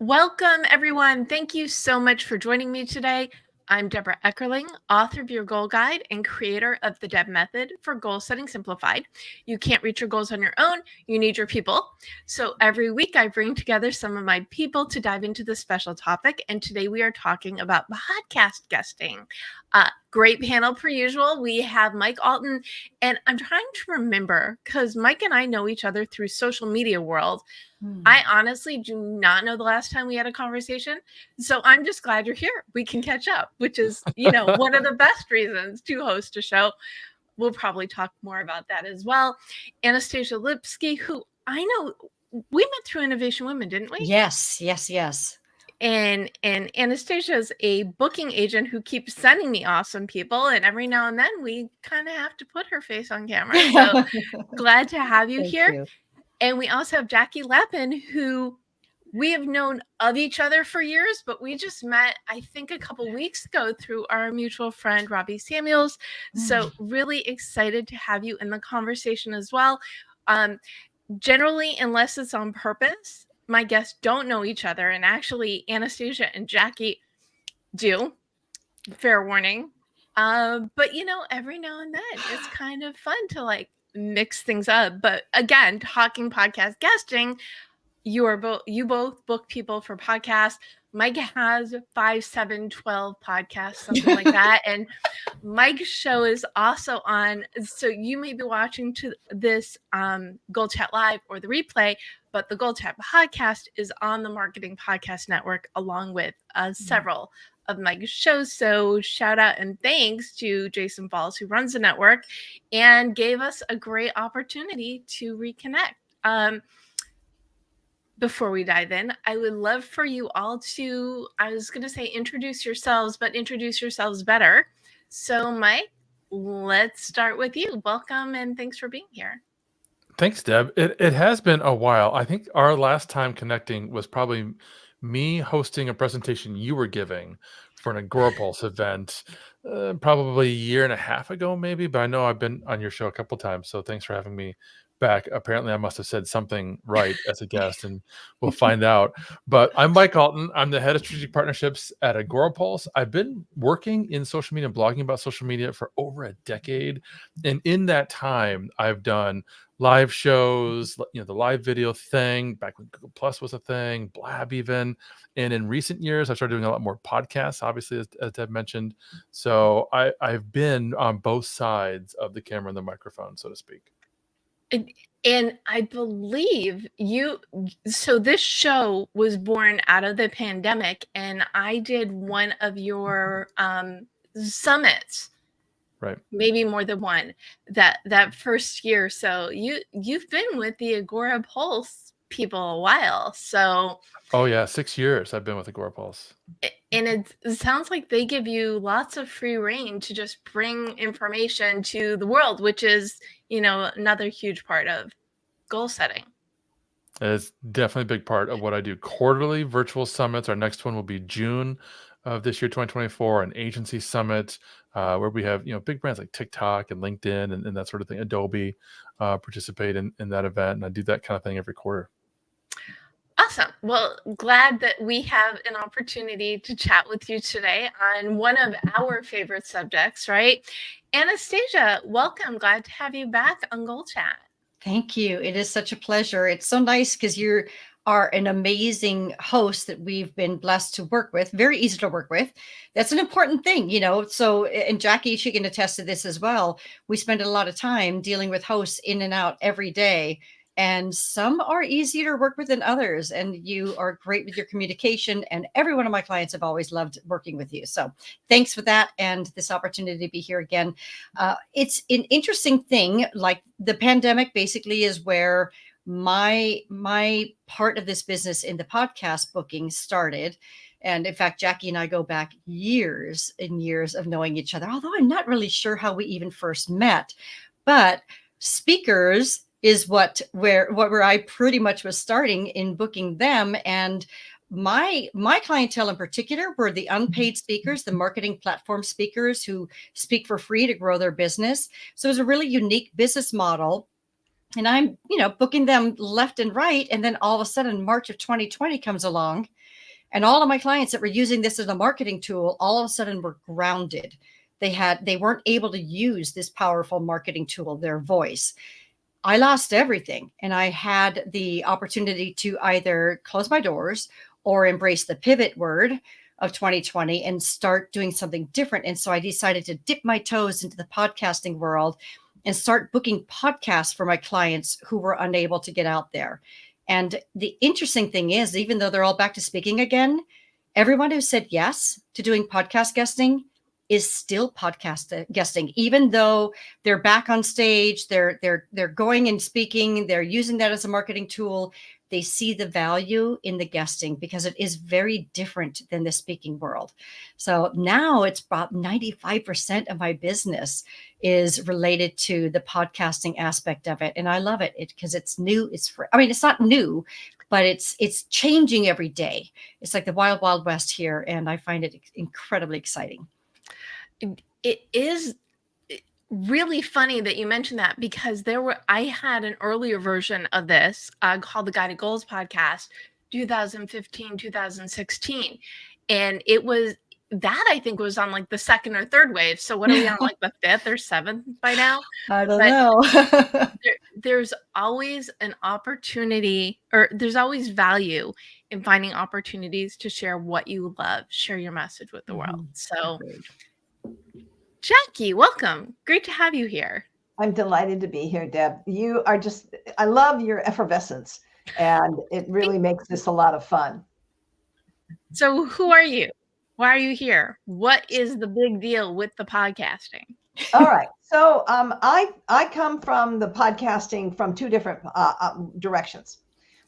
Welcome, everyone. Thank you so much for joining me today. I'm Debra Eckerling, author of your goal guide and creator of the Deb Method for Goal Setting Simplified. You can't reach your goals on your own. You need your people. So every week I bring together some of my people to dive into this special topic. And today we are talking about podcast guesting. Great panel per usual. We have Mike Allton, and I'm trying to remember because Mike and I know each other through social media world. I honestly do not know the last time we had a conversation. So I'm just glad you're here. We can catch up, which is, one of the best reasons to host a show. We'll probably talk more about that as well. Anastasia Lipske, who I know we met through Innovation Women, didn't we? Yes. And Anastasia is a booking agent who keeps sending me awesome people. And every now and then we kind of have to put her face on camera. So glad to have you here. You. And we also have Jackie Lapin, who we have known of each other for years, but we just met, I think, a couple weeks ago through our mutual friend, Robbie Samuels. So really excited to have you in the conversation as well. Generally, unless it's on purpose, my guests don't know each other. And actually, Anastasia and Jackie do. Fair warning. But, every now and then it's kind of fun to mix things up. But again, talking podcast guesting, you both book people for podcasts. Mike has 5, 7, 12 podcasts, something like that. And Mike's show is also on. So you may be watching to this GoalChat Live or the replay, but the GoalChat podcast is on the Marketing Podcast Network along with several of Mike's shows. So shout out and thanks to Jason Falls, who runs the network and gave us a great opportunity to reconnect. Before we dive in, I would love for you all to, I was going to say introduce yourselves, but introduce yourselves better. So Mike, let's start with you. Welcome and thanks for being here. Thanks, Deb. It has been a while. I think our last time connecting was probably me hosting a presentation you were giving for an Agorapulse event, probably a year and a half ago, maybe. But I know I've been on your show a couple times, so thanks for having me back. Apparently, I must have said something right as a guest, and we'll find out. But I'm Mike Allton. I'm the head of strategic partnerships at Agorapulse. I've been working in social media and blogging about social media for over a decade, and in that time, I've done live shows, the live video thing back when Google Plus was a thing, Blab even. And in recent years, I started doing a lot more podcasts, obviously, as Deb mentioned. So I've been on both sides of the camera and the microphone, so to speak. And I believe so this show was born out of the pandemic, and I did one of your summits. Right. Maybe more than one that first year. So you've been with the Agorapulse people a while. So oh yeah, 6 years I've been with Agorapulse. And it sounds like they give you lots of free reign to just bring information to the world, which is, another huge part of goal setting. It's definitely a big part of what I do. Quarterly virtual summits. Our next one will be June of this year, 2024, an agency summit where we have, big brands like TikTok and LinkedIn and that sort of thing. Adobe participate in that event. And I do that kind of thing every quarter. Awesome. Well, glad that we have an opportunity to chat with you today on one of our favorite subjects, right? Anastasia, welcome. Glad to have you back on GoalChat. Thank you. It is such a pleasure. It's so nice because you are an amazing host that we've been blessed to work with. Very easy to work with. That's an important thing, So, and Jackie, she can attest to this as well. We spend a lot of time dealing with hosts in and out every day. And some are easier to work with than others. And you are great with your communication. And every one of my clients have always loved working with you. So thanks for that. And this opportunity to be here again. It's an interesting thing. Like the pandemic basically is where my part of this business in the podcast booking started. And in fact, Jackie and I go back years and years of knowing each other, although I'm not really sure how we even first met. But speakers is where I pretty much was starting in booking them. And my clientele in particular were the unpaid speakers, the marketing platform speakers who speak for free to grow their business. So it was a really unique business model. And I'm, booking them left and right. And then all of a sudden, March of 2020 comes along And all of my clients that were using this as a marketing tool, all of a sudden were grounded. They weren't able to use this powerful marketing tool, their voice. I lost everything. And I had the opportunity to either close my doors or embrace the pivot word of 2020 and start doing something different. And so I decided to dip my toes into the podcasting world and start booking podcasts for my clients who were unable to get out there. And the interesting thing is, even though they're all back to speaking again, everyone who said yes to doing podcast guesting is still podcast guesting, even though they're back on stage, they're going and speaking, they're using that as a marketing tool. They see the value in the guesting because it is very different than the speaking world. So now it's about 95% of my business is related to the podcasting aspect of it. And I love it because it's new. It's not new, but it's changing every day. It's like the wild, wild west here. And I find it incredibly exciting. It is really funny that you mentioned that, because I had an earlier version of this called the Guided Goals podcast, 2015, 2016. And I think was on like the second or third wave. So what are we on, like the fifth or seventh by now? I don't know. There's always an opportunity, or there's always value in finding opportunities to share what you love, share your message with the world. So Jackie, welcome. Great to have you here. I'm delighted to be here, Deb. I love your effervescence, and it really makes this a lot of fun. So who are you? Why are you here? What is the big deal with the podcasting? All right. So I come from the podcasting from two different directions.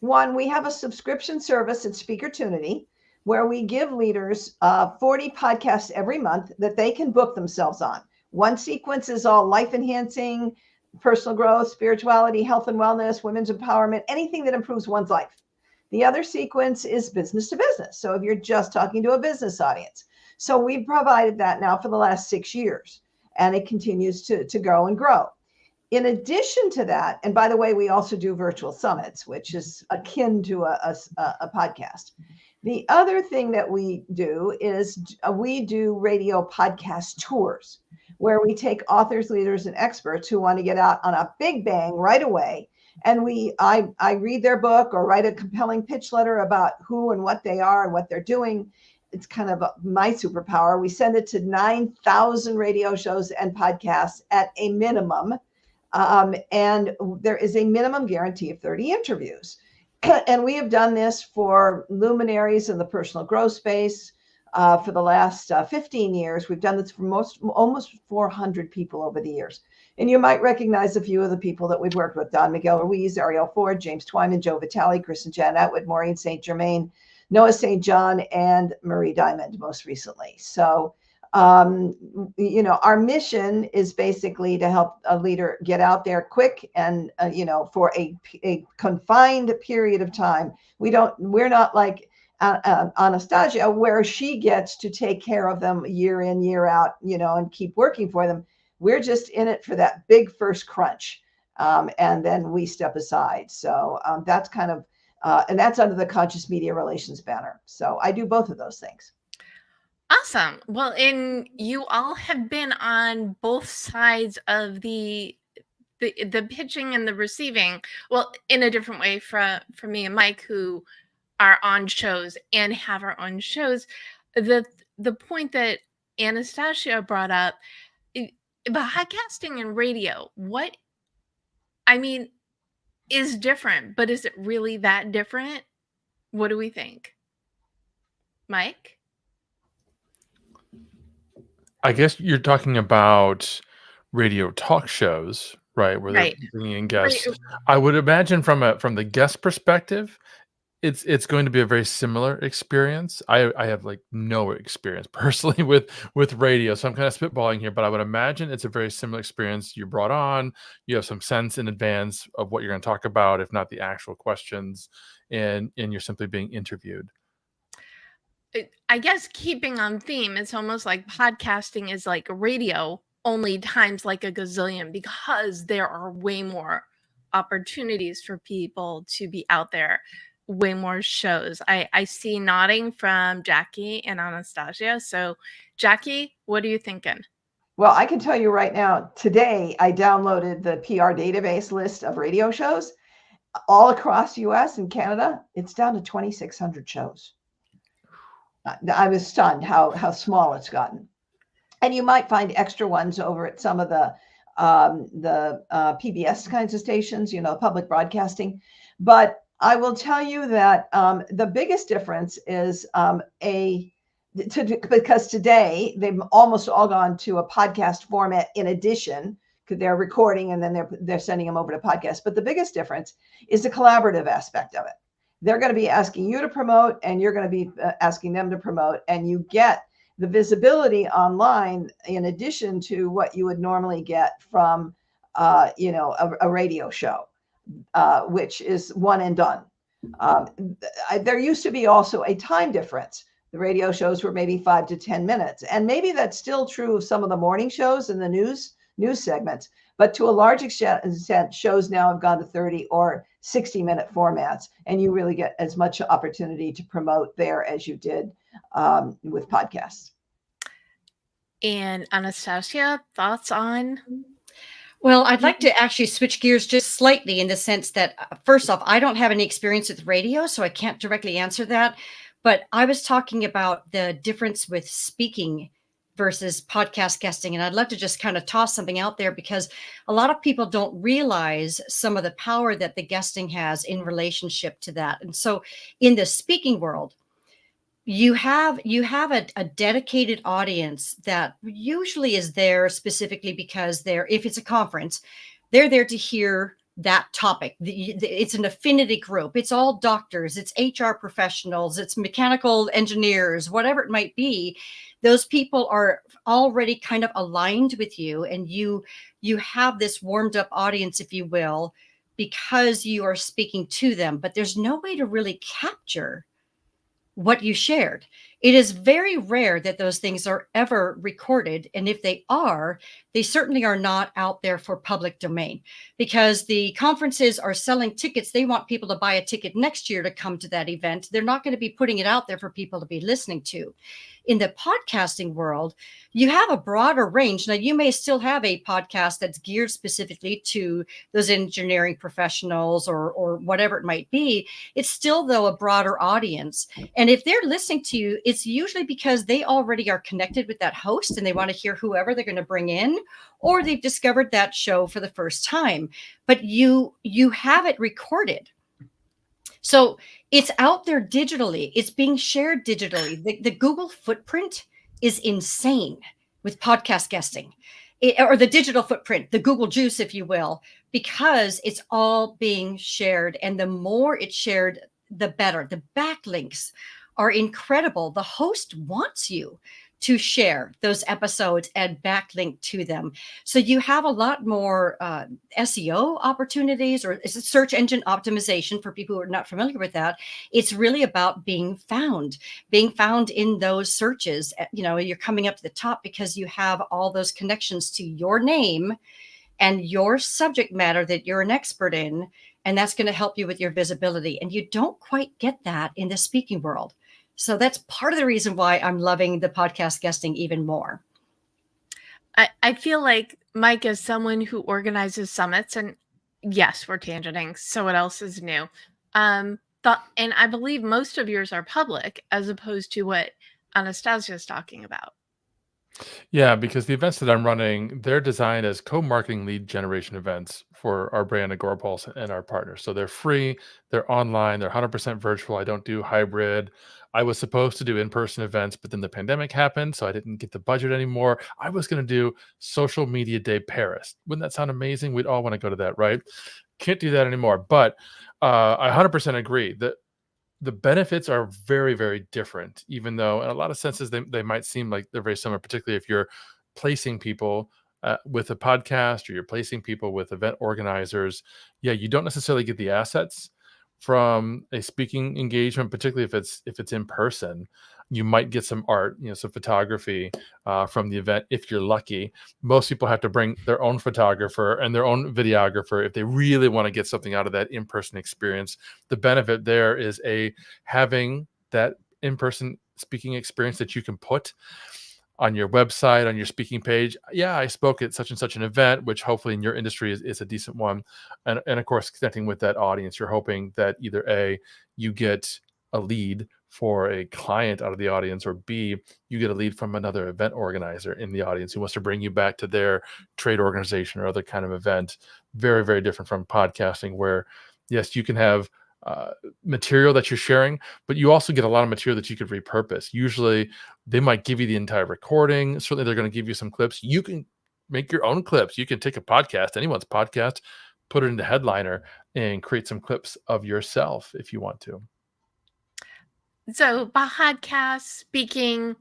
One, we have a subscription service at SpeakerTunity where we give leaders 40 podcasts every month that they can book themselves on. One sequence is all life enhancing, personal growth, spirituality, health and wellness, women's empowerment, anything that improves one's life. The other sequence is business to business. So if you're just talking to a business audience. So we've provided that now for the last 6 years, and it continues to grow and grow. In addition to that, and by the way, we also do virtual summits, which is akin to a podcast. The other thing that we do is we do radio podcast tours where we take authors, leaders, and experts who want to get out on a big bang right away. And I read their book or write a compelling pitch letter about who and what they are and what they're doing. It's kind of my superpower. We send it to 9,000 radio shows and podcasts at a minimum. And there is a minimum guarantee of 30 interviews. And we have done this for luminaries in the personal growth space for the last 15 years. We've done this for almost 400 people over the years. And you might recognize a few of the people that we've worked with: Don Miguel Ruiz, Ariel Ford, James Twyman, Joe Vitale, Chris and Jan Atwood, Maureen St. Germain, Noah St. John, and Marie Diamond most recently. So, our mission is basically to help a leader get out there quick and, for a confined period of time. We're not like Anastasia, where she gets to take care of them year in, year out, and keep working for them. We're just in it for that big first crunch. And then we step aside. So that's kind of, and that's under the Conscious Media Relations banner. So I do both of those things. Awesome. Well, and you all have been on both sides of the pitching and the receiving. Well, in a different way for me and Mike, who are on shows and have our own shows. The point that Anastasia brought up, podcasting and radio, is different, but is it really that different? What do we think? Mike? I guess you're talking about radio talk shows, right? Where they're bringing in guests. I would imagine from the guest perspective, it's going to be a very similar experience. I have like no experience personally with radio, so I'm kind of spitballing here, but I would imagine it's a very similar experience. You're brought on, you have some sense in advance of what you're going to talk about, if not the actual questions, and you're simply being interviewed. I guess keeping on theme, it's almost like podcasting is like radio, only times like a gazillion, because there are way more opportunities for people to be out there way more shows. I see nodding from Jackie and Anastasia. So, Jackie, what are you thinking? Well, I can tell you right now, today I downloaded the PR database list of radio shows all across US and Canada. It's down to 2,600 shows. I was stunned how small it's gotten. And you might find extra ones over at some of the PBS kinds of stations, public broadcasting. But I will tell you that the biggest difference is because today they've almost all gone to a podcast format in addition, because they're recording and then they're sending them over to podcast. But the biggest difference is the collaborative aspect of it. They're going to be asking you to promote, and you're going to be asking them to promote, and you get the visibility online in addition to what you would normally get from a radio show, which is one and done. There used to be also a time difference. The radio shows were maybe 5 to 10 minutes, and maybe that's still true of some of the morning shows and the news segments. But to a large extent, shows now have gone to 30 or 60-minute formats, and you really get as much opportunity to promote there as you did with podcasts. And Anastasia, thoughts on? Well, I'd like to actually switch gears just slightly in the sense that, first off, I don't have any experience with radio, so I can't directly answer that. But I was talking about the difference with speaking versus podcast guesting. And I'd love to just kind of toss something out there, because a lot of people don't realize some of the power that the guesting has in relationship to that. And so in the speaking world, you have a dedicated audience that usually is there specifically because if it's a conference, they're there to hear that topic. It's an affinity group. It's all doctors, it's HR professionals, it's mechanical engineers, whatever it might be. Those people are already kind of aligned with you, and you have this warmed up audience, if you will, because you are speaking to them. But there's no way to really capture what you shared. It is very rare that those things are ever recorded. And if they are, they certainly are not out there for public domain, because the conferences are selling tickets. They want people to buy a ticket next year to come to that event. They're not going to be putting it out there for people to be listening to. In the podcasting world, you have a broader range. Now, you may still have a podcast that's geared specifically to those engineering professionals or whatever it might be. It's still, though, a broader audience. And if they're listening to you, it's usually because they already are connected with that host and they want to hear whoever they're going to bring in, or they've discovered that show for the first time. But you have it recorded. So it's out there digitally. It's being shared digitally. The Google footprint is insane with podcast guesting, or the digital footprint, the Google juice, if you will, because it's all being shared. And the more it's shared, the better. The backlinks are incredible. The host wants you to share those episodes and backlink to them. So you have a lot more SEO opportunities, or search engine optimization for people who are not familiar with that. It's really about being found in those searches. You're coming up to the top because you have all those connections to your name and your subject matter that you're an expert in. And that's going to help you with your visibility. And you don't quite get that in the speaking world. So that's part of the reason why I'm loving the podcast guesting even more. I feel like Mike is someone who organizes summits, and yes, we're tangenting. So what else is new? And I believe most of yours are public, as opposed to what Anastasia is talking about. Yeah, because the events that I'm running, they're designed as co-marketing lead generation events for our brand Agorapulse and our partners. So they're free, they're online, they're 100% virtual. I don't do hybrid. I was supposed to do in-person events, but then the pandemic happened, so I didn't get the budget anymore. I was going to do Social Media Day Paris. Wouldn't that sound amazing? We'd all want to go to that, right? Can't do that anymore. But I 100% agree that the benefits are very, very different, even though in a lot of senses they might seem like they're very similar, particularly if you're placing people with a podcast, or you're placing people with event organizers. Yeah, you don't necessarily get the assets from a speaking engagement, particularly if it's in person. You might get some art, some photography from the event if you're lucky. Most people have to bring their own photographer and their own videographer if they really want to get something out of that in-person experience. The benefit there is having that in-person speaking experience that you can put on your website, on your speaking page. Yeah, I spoke at such and such an event, which hopefully in your industry is a decent one. And of course, connecting with that audience, you're hoping that either you get a lead for a client out of the audience, or B, you get a lead from another event organizer in the audience who wants to bring you back to their trade organization or other kind of event. Very, very different from podcasting, where yes, you can have material that you're sharing, but you also get a lot of material that you could repurpose. Usually they might give you the entire recording. Certainly they're going to give you some clips. You can make your own clips. You can take a podcast, anyone's podcast, put it into Headliner and create some clips of yourself if you want to. So podcast, speaking,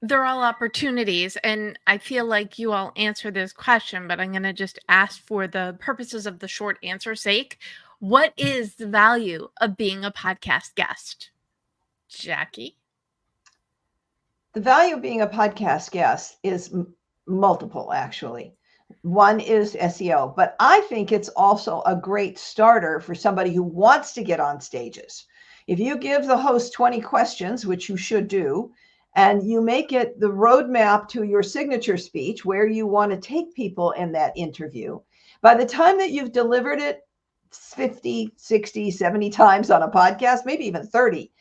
they're all opportunities. And I feel like you all answer this question, but I'm going to just ask for the purposes of the short answer sake. What is the value of being a podcast guest? Jackie? The value of being a podcast guest is multiple, actually. One is SEO, but I think it's also a great starter for somebody who wants to get on stages. If you give the host 20 questions, which you should do, and you make it the roadmap to your signature speech where you want to take people in that interview, by the time that you've delivered it 50, 60, 70 times on a podcast, maybe even 30,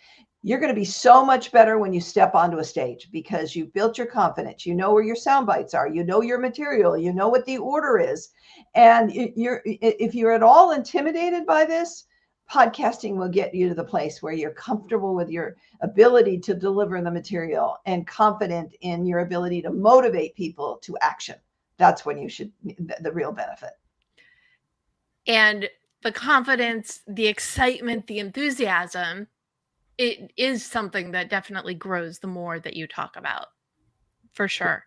you're going to be so much better when you step onto a stage because you've built your confidence. You know where your sound bites are. You know your material. You know what the order is. And if you're at all intimidated by this, podcasting will get you to the place where you're comfortable with your ability to deliver the material and confident in your ability to motivate people to action. That's when you should, the real benefit. And the confidence, the excitement, the enthusiasm, it is something that definitely grows the more that you talk about, for sure.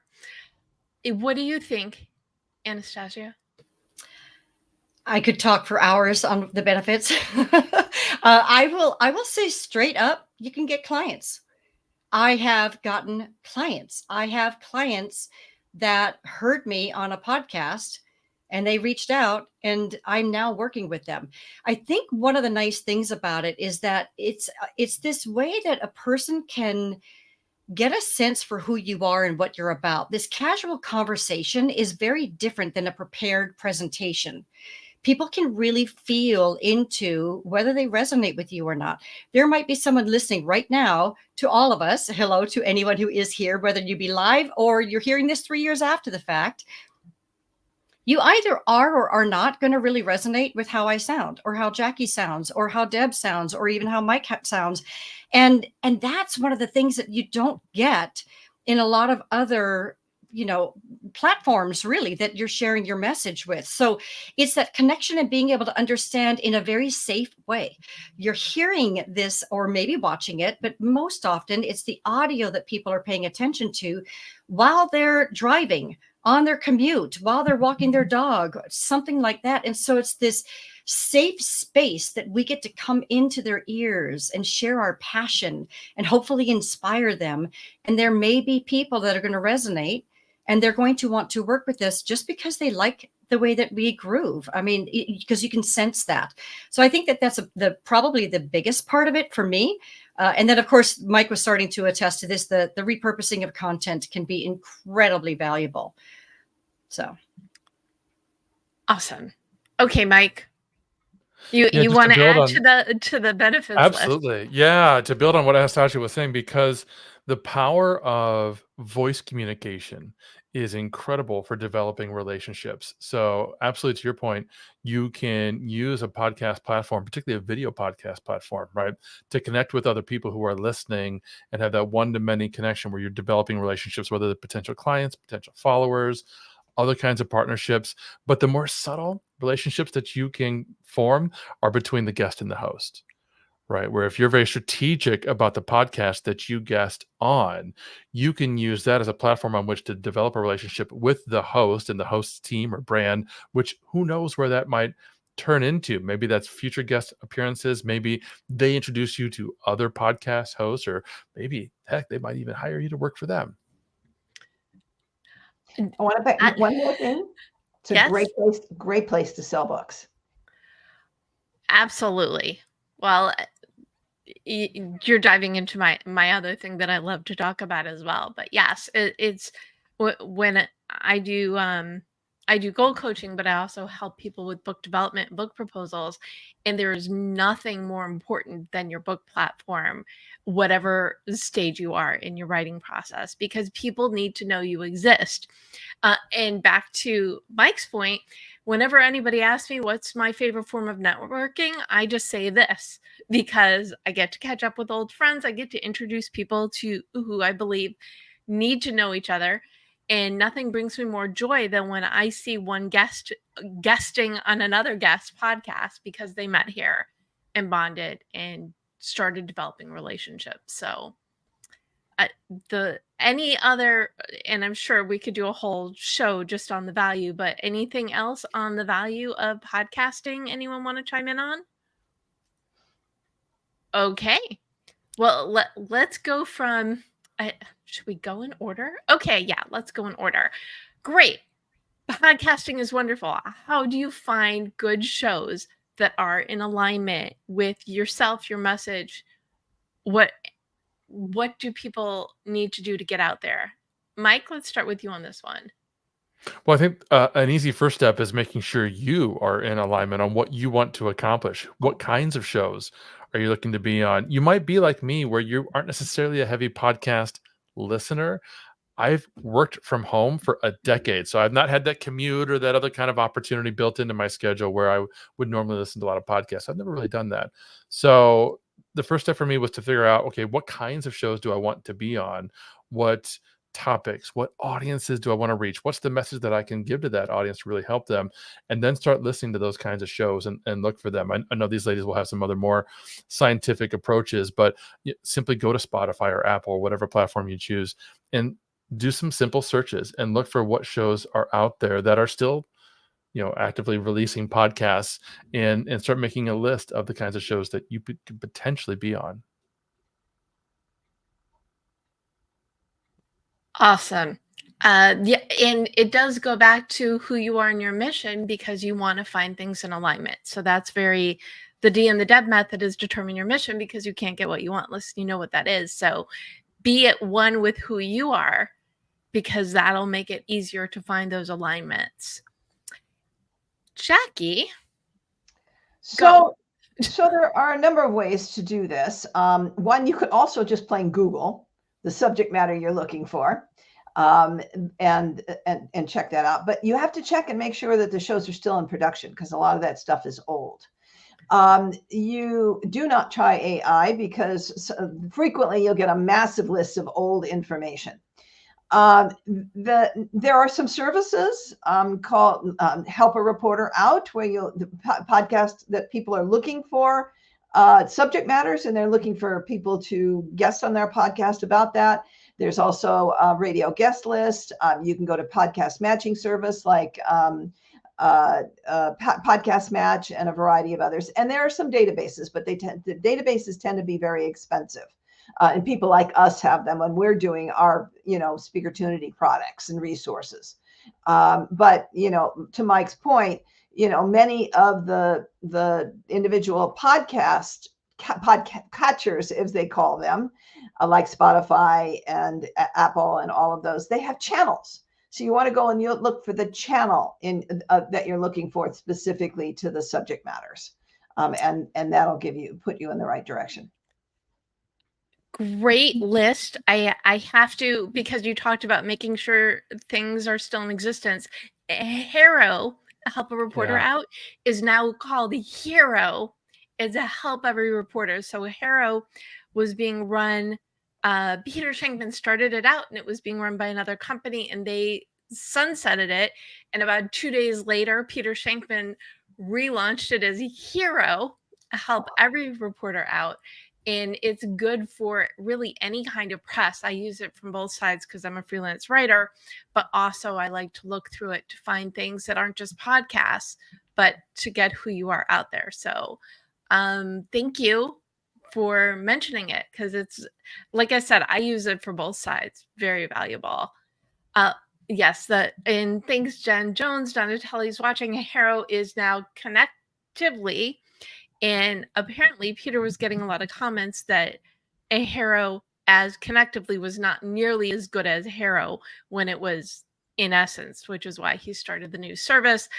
What do you think, Anastasia? I could talk for hours on the benefits. I will say straight up, you can get clients. I have gotten clients. I have clients that heard me on a podcast and they reached out and I'm now working with them. I think one of the nice things about it is that it's this way that a person can get a sense for who you are and what you're about. This casual conversation is very different than a prepared presentation. People can really feel into whether they resonate with you or not. There might be someone listening right now to all of us. Hello to anyone who is here, whether you be live or you're hearing this 3 years after the fact. You either are or are not going to really resonate with how I sound or how Jackie sounds or how Deb sounds or even how Mike sounds. And that's one of the things that you don't get in a lot of other platforms really that you're sharing your message with. So it's that connection and being able to understand in a very safe way. You're hearing this or maybe watching it, but most often it's the audio that people are paying attention to while they're driving, on their commute, while they're walking their dog, something like that. And so it's this safe space that we get to come into their ears and share our passion and hopefully inspire them. And there may be people that are going to resonate and they're going to want to work with us just because they like the way that we groove. I mean, because you can sense that. So I think that that's probably the biggest part of it for me. And then, of course, Mike was starting to attest to this. The repurposing of content can be incredibly valuable. So. Awesome. Okay, Mike. You want to add to the benefits absolutely list? Yeah, to build on what Anastasia was saying, because the power of voice communication is incredible for developing relationships. So absolutely, to your point, you can use a podcast platform, particularly a video podcast platform, right, to connect with other people who are listening and have that one-to-many connection where you're developing relationships, whether they're potential clients, potential followers, other kinds of partnerships. But the more subtle relationships that you can form are between the guest and the host, right? Where if you're very strategic about the podcast that you guest on, you can use that as a platform on which to develop a relationship with the host and the host's team or brand, which who knows where that might turn into. Maybe that's future guest appearances. Maybe they introduce you to other podcast hosts, or maybe heck, they might even hire you to work for them. I want to bet one more thing. It's a Yes. great place to sell books. Absolutely. Well, you're diving into my other thing that I love to talk about as well. But yes, it's when I do goal coaching, but I also help people with book development, book proposals, and there is nothing more important than your book platform, whatever stage you are in your writing process, because people need to know you exist. And back to Mike's point, whenever anybody asks me what's my favorite form of networking, I just say this, because I get to catch up with old friends. I get to introduce people to who I believe need to know each other. And nothing brings me more joy than when I see one guest guesting on another guest podcast because they met here and bonded and started developing relationships. So any other, and I'm sure we could do a whole show just on the value, but anything else on the value of podcasting anyone want to chime in on? Okay. Well, let's go from, should we go in order? Okay, yeah, let's go in order. Great. Podcasting is wonderful. How do you find good shows that are in alignment with yourself, your message? What do people need to do to get out there? Mike, let's start with you on this one. Well, I think an easy first step is making sure you are in alignment on what you want to accomplish. What kinds of shows are you looking to be on? You might be like me, where you aren't necessarily a heavy podcast listener. I've worked from home for a decade, so I've not had that commute or that other kind of opportunity built into my schedule where I would normally listen to a lot of podcasts. I've never really done that. So the first step for me was to figure out, okay, what kinds of shows do I want to be on? What topics, what audiences do I want to reach? What's the message that I can give to that audience to really help them? And then start listening to those kinds of shows and look for them. I know these ladies will have some other more scientific approaches, but simply go to Spotify or Apple or whatever platform you choose and do some simple searches and look for what shows are out there that are still, actively releasing podcasts, and start making a list of the kinds of shows that you could potentially be on. Awesome. Yeah, and it does go back to who you are in your mission, because you want to find things in alignment. So that's the D and the Deb method is determine your mission, because you can't get what you want unless you know what that is. So be at one with who you are, because that'll make it easier to find those alignments. Jackie. So there are a number of ways to do this. One, you could also just plain Google the subject matter you're looking for, and check that out. But you have to check and make sure that the shows are still in production, because a lot of that stuff is old. You do not try AI, because frequently you'll get a massive list of old information. There are some services called Help a Reporter Out, where the podcast that people are looking for subject matters, and they're looking for people to guest on their podcast about that. There's also a radio guest list. You can go to podcast matching service like Podcast Match and a variety of others. And there are some databases, but the databases tend to be very expensive. And people like us have them when we're doing our, SpeakerTunity products and resources. But, to Mike's point, many of the individual podcast catchers, as they call them, like Spotify and Apple and all of those, they have channels. So you want to go and you look for the channel that you're looking for specifically to the subject matters. And that'll put you in the right direction. Great list. I have to, because you talked about making sure things are still in existence. Hero, Help a Reporter Out, is now called Hero. It's a Help Every Reporter. So Hero was being run, Peter Shankman started it out, and it was being run by another company, and they sunsetted it. And about 2 days later, Peter Shankman relaunched it as Hero, Help Every Reporter Out. And it's good for really any kind of press. I use it from both sides because I'm a freelance writer, but also I like to look through it to find things that aren't just podcasts, but to get who you are out there. So thank you for mentioning it, because it's, like I said, I use it for both sides. Very valuable. Yes, and thanks, Jen Jones. Donatelli's watching. Harrow is now connectively, and apparently Peter was getting a lot of comments that a Harrow as connectively was not nearly as good as Harrow when it was in Essence, which is why he started the new service.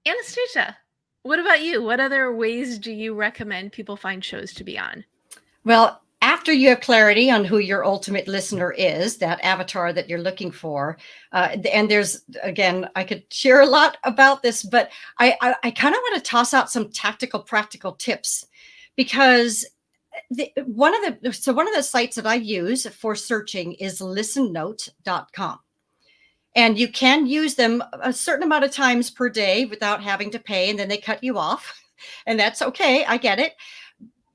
Anastasia, what about you? What other ways do you recommend people find shows to be on? Well, after you have clarity on who your ultimate listener is, that avatar that you're looking for, and there's, again, I could share a lot about this, but I kind of want to toss out some tactical, practical tips, because one of the sites that I use for searching is listennote.com. And you can use them a certain amount of times per day without having to pay, and then they cut you off. And that's okay. I get it.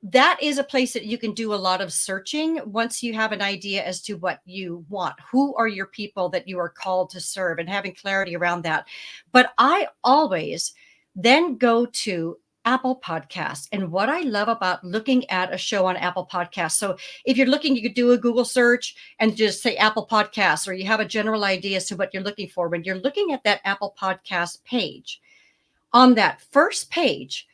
That is a place that you can do a lot of searching once you have an idea as to what you want. Who are your people that you are called to serve, and having clarity around that. But I always then go to Apple Podcasts. And what I love about looking at a show on Apple Podcasts, so if you're looking, you could do a Google search and just say Apple Podcasts, or you have a general idea as to what you're looking for. When you're looking at that Apple Podcast page, on that first page,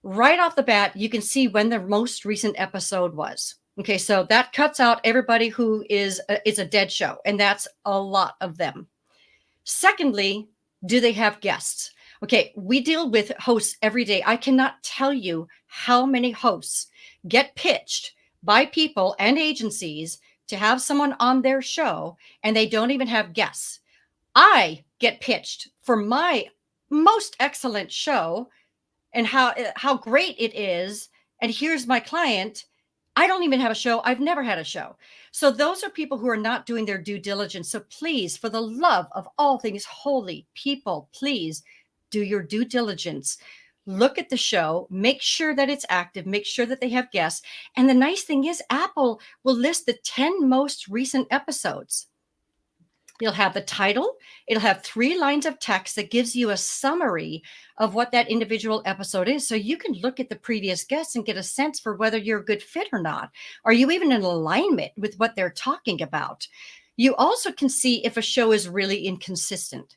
right off the bat, you can see when the most recent episode was. Okay, so that cuts out everybody who is a dead show, and that's a lot of them. Secondly, do they have guests? Okay, we deal with hosts every day. I cannot tell you how many hosts get pitched by people and agencies to have someone on their show, and they don't even have guests. I get pitched for my most excellent show and how great it is, and here's my client. I don't even have a show. I've never had a show. So those are people who are not doing their due diligence. So please, for the love of all things holy, people, please do your due diligence. Look at the show, make sure that it's active, make sure that they have guests. And the nice thing is, Apple will list the 10 most recent episodes. You'll have the title. It'll have 3 lines of text that gives you a summary of what that individual episode is. So you can look at the previous guests and get a sense for whether you're a good fit or not. Are you even in alignment with what they're talking about? You also can see if a show is really inconsistent.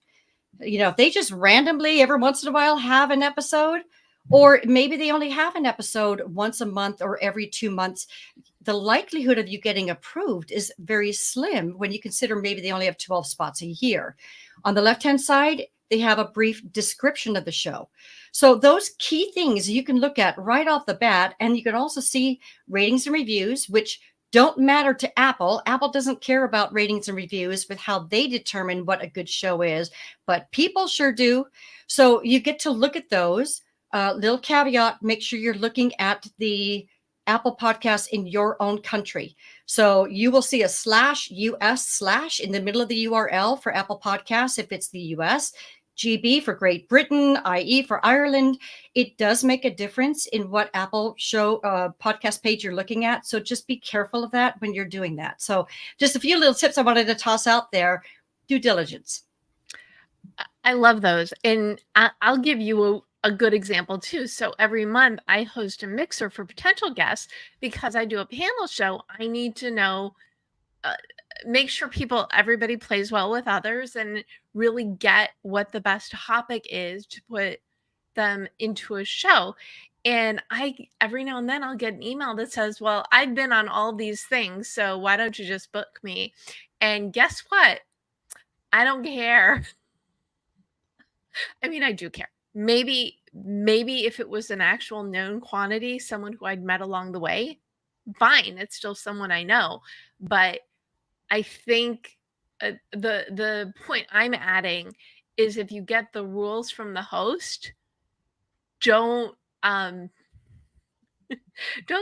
You know, if they just randomly every once in a while have an episode, or maybe they only have an episode once a month or every 2 months, the likelihood of you getting approved is very slim when you consider maybe they only have 12 spots a year. On the left-hand side, they have a brief description of the show. So those key things you can look at right off the bat. And you can also see ratings and reviews, which don't matter to Apple. Apple doesn't care about ratings and reviews with how they determine what a good show is, but people sure do. So you get to look at those. Little caveat, make sure you're looking at the Apple Podcasts in your own country. So you will see a /US/ in the middle of the URL for Apple Podcasts if it's the US, GB for Great Britain, IE for Ireland. It does make a difference in what Apple show podcast page you're looking at. So just be careful of that when you're doing that. So just a few little tips I wanted to toss out there. Due diligence. I love those. And I'll give you a good example too. So every month I host a mixer for potential guests, because I do a panel show. I need to know, make sure everybody plays well with others, and really get what the best topic is to put them into a show. And every now and then I'll get an email that says, well, I've been on all these things, so why don't you just book me? And guess what? I don't care. I mean, I do care. Maybe if it was an actual known quantity, someone who I'd met along the way, fine. It's still someone I know. But I think the point I'm adding is, if you get the rules from the host, don't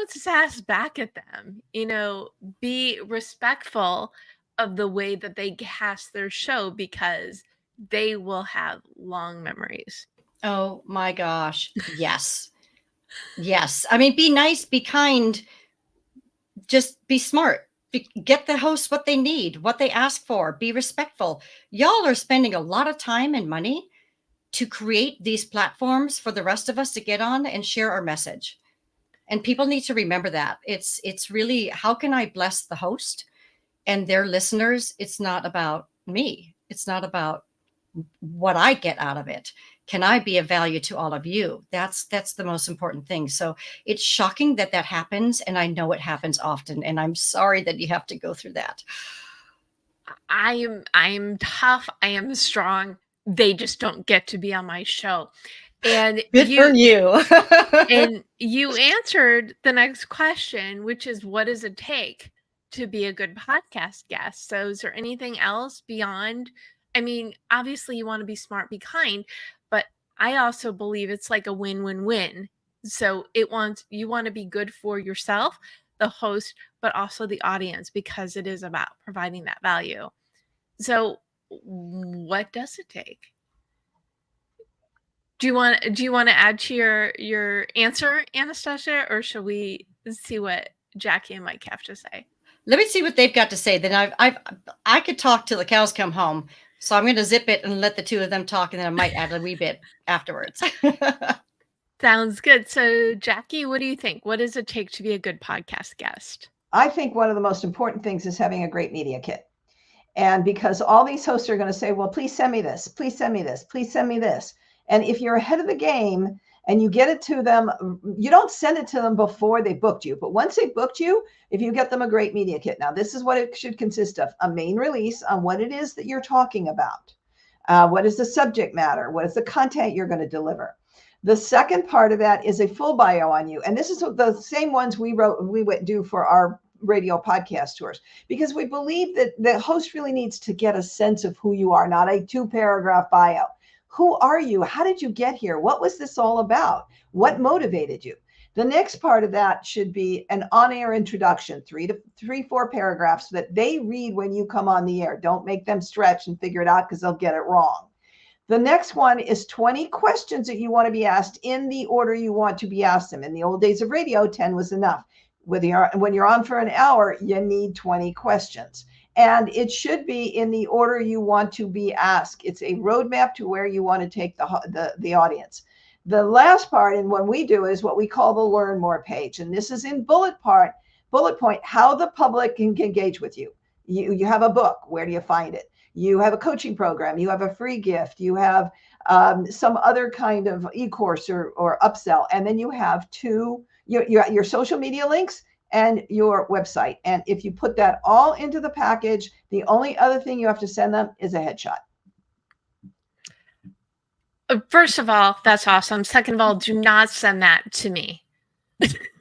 sass back at them. You know, be respectful of the way that they cast their show, because they will have long memories. Oh my gosh. Yes. Yes. I mean, be nice, be kind, just be smart. Get the host what they need, what they ask for, be respectful. Y'all are spending a lot of time and money to create these platforms for the rest of us to get on and share our message. And people need to remember that. It's really, how can I bless the host and their listeners? It's not about me. It's not about what I get out of it. Can I be of value to all of you? That's the most important thing. So it's shocking that that happens, and I know it happens often, and I'm sorry that you have to go through that. I am tough. I am strong. They just don't get to be on my show. And Good for you. And you answered the next question, which is, what does it take to be a good podcast guest? So is there anything else beyond? I mean, obviously you want to be smart, be kind, but I also believe it's like a win-win-win. So you want to be good for yourself, the host, but also the audience, because it is about providing that value. So what does it take? Do you want to add to your answer, Anastasia, or should we see what Jackie and Mike have to say? Let me see what they've got to say. Then I could talk till the cows come home. So I'm going to zip it and let the two of them talk, and then I might add a wee bit afterwards. Sounds good. So Jackie, what do you think? What does it take to be a good podcast guest? I think one of the most important things is having a great media kit. And because all these hosts are going to say, well, please send me this, please send me this, please send me this. And if you're ahead of the game and you get it to them, you don't send it to them before they booked you. But once they booked you, if you get them a great media kit, now this is what it should consist of: a main release on what it is that you're talking about. What is the subject matter? What is the content you're going to deliver? The second part of that is a full bio on you. And this is the same ones we do for our radio podcast tours, because we believe that the host really needs to get a sense of who you are, not a 2-paragraph bio. Who are you? How did you get here? What was this all about? What motivated you? The next part of that should be an on-air introduction, 4 paragraphs that they read when you come on the air. Don't make them stretch and figure it out, because they'll get it wrong. The next one is 20 questions that you want to be asked in the order you want to be asked them. In the old days of radio, 10 was enough. When you're on for an hour, you need 20 questions. And it should be in the order you want to be asked. It's a roadmap to where you want to take the audience. The last part, and what we do, is what we call the Learn More page. And this is in bullet point, how the public can engage with you. You have a book. Where do you find it? You have a coaching program. You have a free gift. You have some other kind of e-course or upsell. And then you have your social media links and your website. And if you put that all into the package, the only other thing you have to send them is a headshot. First of all, that's awesome. Second of all, do not send that to me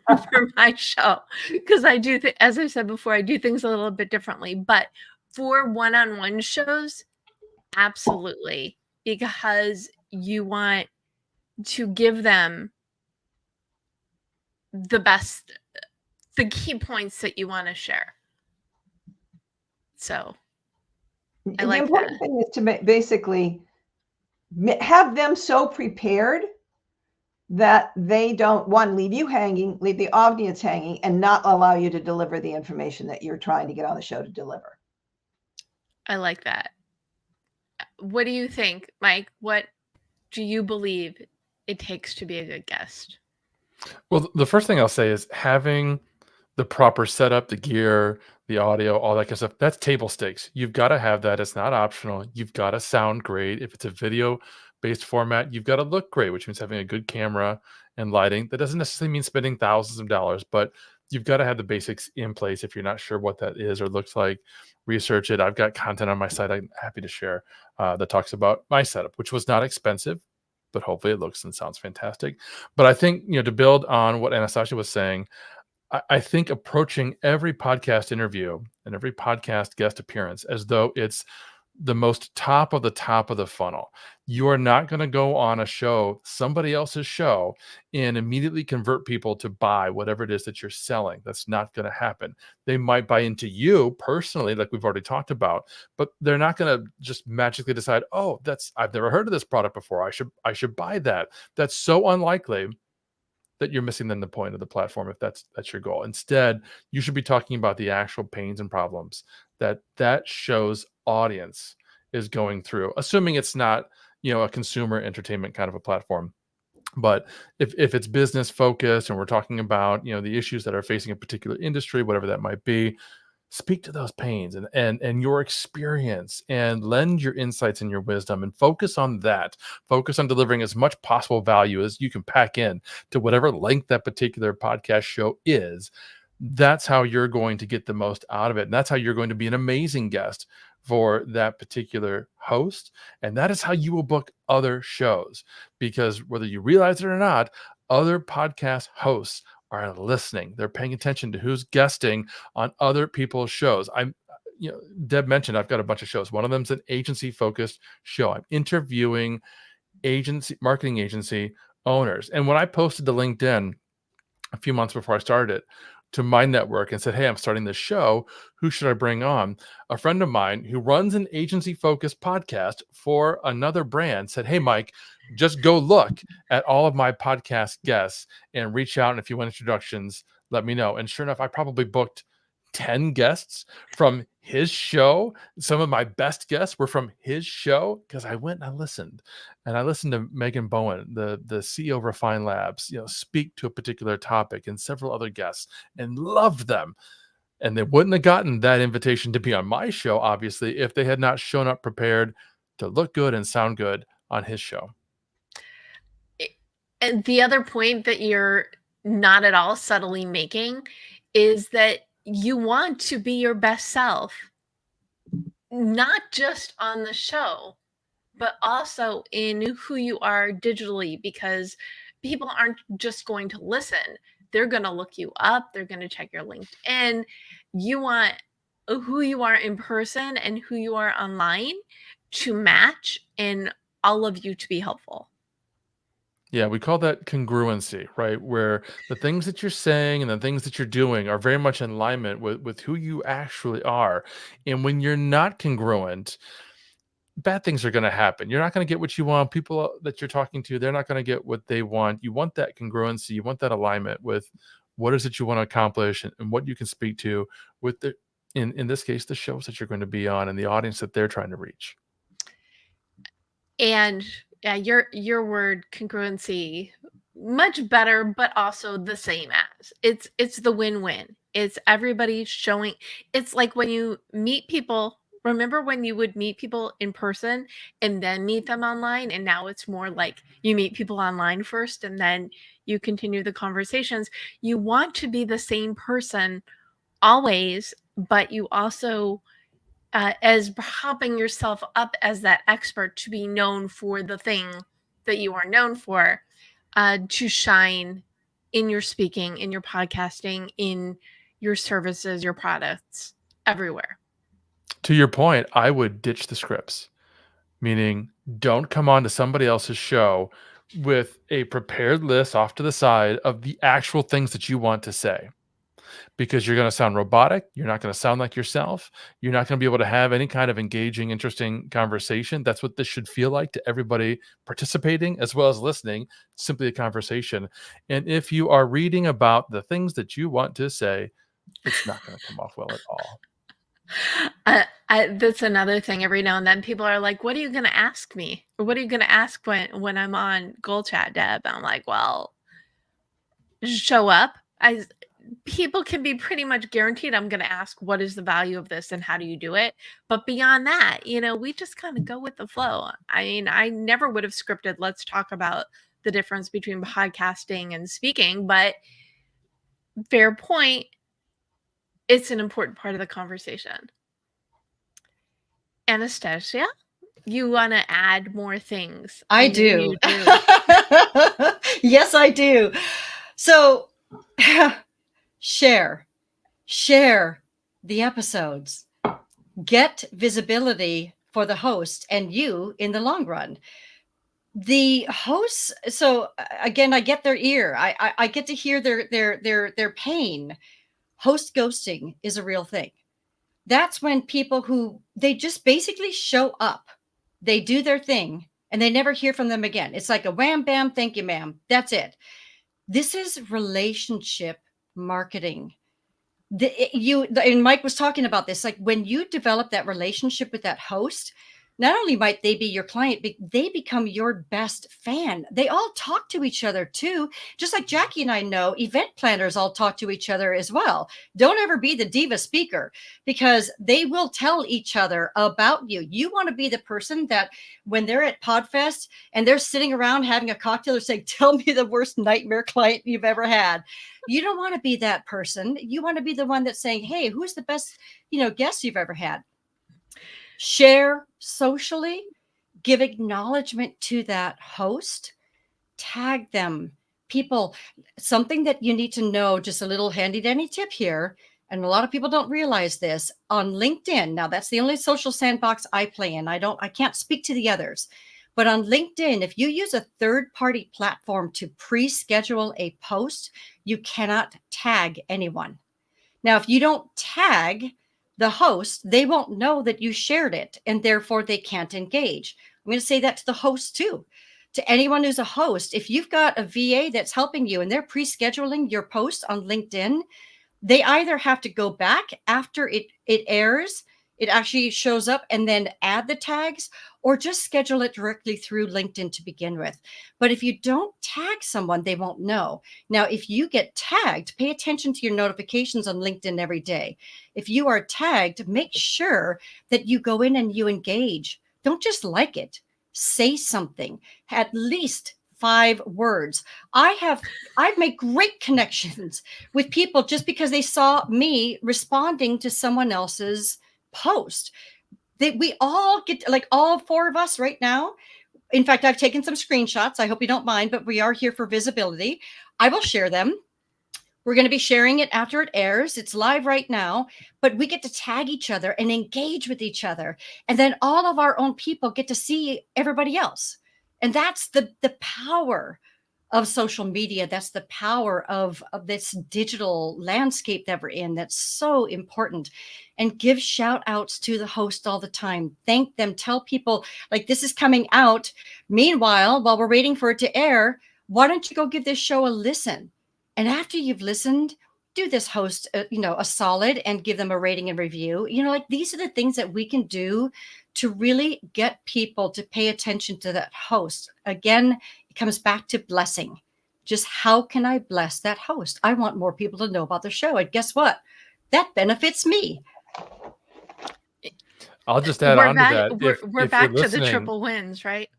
for my show, because I do, as I said before, I do things a little bit differently. But for one-on-one shows, absolutely, because you want to give them the key points that you want to share. So I like that. The important thing is to basically have them so prepared that they don't, one, leave you hanging, leave the audience hanging, and not allow you to deliver the information that you're trying to get on the show to deliver. I like that. What do you think, Mike? What do you believe it takes to be a good guest? Well, the first thing I'll say is having the proper setup, the gear, the audio, all that kind of stuff. That's table stakes. You've got to have that. It's not optional. You've got to sound great. If it's a video-based format, you've got to look great, which means having a good camera and lighting. That doesn't necessarily mean spending thousands of dollars, but you've got to have the basics in place. If you're not sure what that is or looks like, research it. I've got content on my site I'm happy to share that talks about my setup, which was not expensive, but hopefully it looks and sounds fantastic. But I think, to build on what Anastasia was saying, I think approaching every podcast interview and every podcast guest appearance as though it's the most top of the funnel. You are not going to go on a show, somebody else's show, and immediately convert people to buy whatever it is that you're selling. That's not going to happen. They might buy into you personally, like we've already talked about, but they're not going to just magically decide, oh, I've never heard of this product before. I should buy that. That's so unlikely that you're missing then the point of the platform if that's your goal. Instead, you should be talking about the actual pains and problems that show's audience is going through, assuming it's not a consumer entertainment kind of a platform. But if it's business focused and we're talking about, the issues that are facing a particular industry, whatever that might be, speak to those pains and your experience, and lend your insights and your wisdom, and focus on that. Focus on delivering as much possible value as you can pack in to whatever length that particular podcast show is. That's how you're going to get the most out of it. And that's how you're going to be an amazing guest for that particular host. And that is how you will book other shows, because whether you realize it or not, other podcast hosts are listening. They're paying attention to who's guesting on other people's shows. Deb mentioned I've got a bunch of shows. One of them is an agency focused show. I'm interviewing marketing agency owners. And when I posted to LinkedIn a few months before I started it to my network and said, hey, I'm starting this show, who should I bring on? A friend of mine who runs an agency focused podcast for another brand said, hey, Mike, just go look at all of my podcast guests and reach out. And if you want introductions, let me know. And sure enough, I probably booked 10 guests from his show. Some of my best guests were from his show because I went and I listened. And I listened to Megan Bowen, the CEO of Refine Labs, speak to a particular topic, and several other guests, and loved them. And they wouldn't have gotten that invitation to be on my show, obviously, if they had not shown up prepared to look good and sound good on his show. And the other point that you're not at all subtly making is that you want to be your best self, not just on the show, but also in who you are digitally, because people aren't just going to listen. They're going to look you up. They're going to check your LinkedIn. You want who you are in person and who you are online to match, and all of you to be helpful. Yeah, we call that congruency, right? Where the things that you're saying and the things that you're doing are very much in alignment with who you actually are. And when you're not congruent, bad things are going to happen. You're not going to get what you want. People that you're talking to, they're not going to get what they want. You want that congruency. You want that alignment with what is it you want to accomplish, and what you can speak to with in this case, the shows that you're going to be on and the audience that they're trying to reach. And yeah, your word congruency, much better, but also the same as. It's the win-win. It's everybody showing. It's like when you meet people. Remember when you would meet people in person and then meet them online? And now it's more like you meet people online first and then you continue the conversations. You want to be the same person always, but you also, as propping yourself up as that expert to be known for the thing that you are known for, to shine in your speaking, in your podcasting, in your services, your products, everywhere. To your point, I would ditch the scripts, meaning don't come on to somebody else's show with a prepared list off to the side of the actual things that you want to say, because you're going to sound robotic. You're not going to sound like yourself. You're not going to be able to have any kind of engaging, interesting conversation. That's what this should feel like to everybody participating as well as listening, simply a conversation. And if you are reading about the things that you want to say, it's not going to come off well at all. That's another thing. Every now and then people are like, what are you going to ask me? Or what are you going to ask when I'm on GoalChat, Deb? And I'm like, well, show up. People can be pretty much guaranteed I'm going to ask, what is the value of this and how do you do it? But beyond that, we just kind of go with the flow. I mean, I never would have scripted, let's talk about the difference between podcasting and speaking, but fair point. It's an important part of the conversation. Anastasia, you want to add more things? I do. Yes, I do. So share the episodes, get visibility for the host and you in the long run. The hosts, so again, I get their ear. I get to hear their pain. Host ghosting is a real thing. That's when people who they just basically show up, they do their thing, and they never hear from them again. It's like a wham, bam, thank you, ma'am. That's it. This is relationship marketing. And Mike was talking about this. Like when you develop that relationship with that host, not only might they be your client, but they become your best fan. They all talk to each other too. Just like Jackie and I know, event planners all talk to each other as well. Don't ever be the diva speaker, because they will tell each other about you. You want to be the person that when they're at PodFest and they're sitting around having a cocktail, they're saying, tell me the worst nightmare client you've ever had. You don't want to be that person. You want to be the one that's saying, hey, who's the best, guest you've ever had? Share socially, give acknowledgement to that host, tag them. People, something that you need to know, just a little handy dandy tip here, and a lot of people don't realize this, on LinkedIn. Now, that's the only social sandbox I play in. I can't speak to the others. But on LinkedIn, if you use a third-party platform to pre-schedule a post, you cannot tag anyone. Now, if you don't tag the host, they won't know that you shared it, and therefore they can't engage. I'm going to say that to the host too. To anyone who's a host, if you've got a VA that's helping you and they're pre-scheduling your post on LinkedIn, they either have to go back after it airs, it actually shows up, and then add the tags, or just schedule it directly through LinkedIn to begin with. But if you don't tag someone, they won't know. Now, if you get tagged, pay attention to your notifications on LinkedIn every day. If you are tagged, make sure that you go in and you engage. Don't just like it. Say something, at least 5 words. I've made great connections with people just because they saw me responding to someone else's post. We all get, like all 4 of us right now. In fact, I've taken some screenshots. I hope you don't mind, but we are here for visibility. I will share them. We're going to be sharing it after it airs. It's live right now, but we get to tag each other and engage with each other. And then all of our own people get to see everybody else. And that's the power of social media. That's the power of this digital landscape that we're in. That's so important. And give shout outs to the host all the time. Thank them. Tell people, like, this is coming out. Meanwhile, while we're waiting for it to air, why don't you go give this show a listen? And after you've listened, do this host, a solid and give them a rating and review. Like, these are the things that we can do to really get people to pay attention to that host. Again, it comes back to blessing. Just how can I bless that host? I want more people to know about the show. And guess what? That benefits me. I'll just add on to that. We're back to the triple wins, right?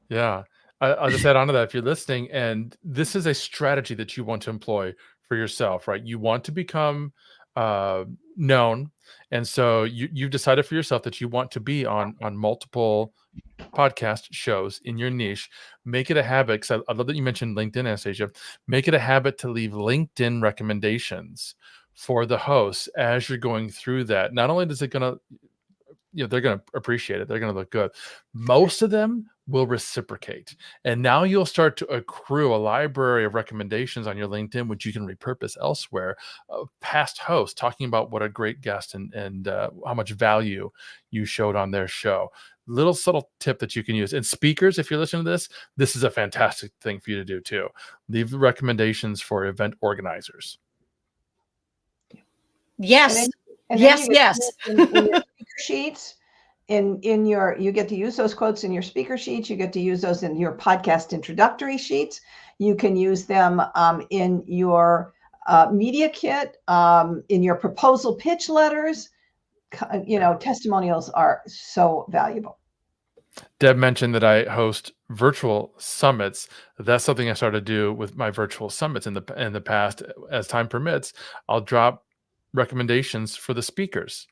Yeah. I'll just add on to that. If you're listening, and this is a strategy that you want to employ for yourself, right? You want to become known. And so you've decided for yourself that you want to be on multiple podcast shows in your niche. Make it a habit, because I love that you mentioned LinkedIn, Anastasia. Make it a habit to leave LinkedIn recommendations for the hosts as you're going through that. Not only is it going to, they're going to appreciate it, they're going to look good. Most of them will reciprocate. And now you'll start to accrue a library of recommendations on your LinkedIn, which you can repurpose elsewhere. Past hosts talking about what a great guest and how much value you showed on their show. Little subtle tip that you can use. And speakers, if you're listening to this, this is a fantastic thing for you to do too. Leave recommendations for event organizers. Yes. And yes. In your speaker sheets, you get to use those quotes in your speaker sheets. You get to use those in your podcast introductory sheets. You can use them in your media kit, in your proposal pitch letters. Testimonials are so valuable. Deb mentioned that I host virtual summits. That's something I started to do with my virtual summits in the past. As time permits, I'll drop recommendations for the speakers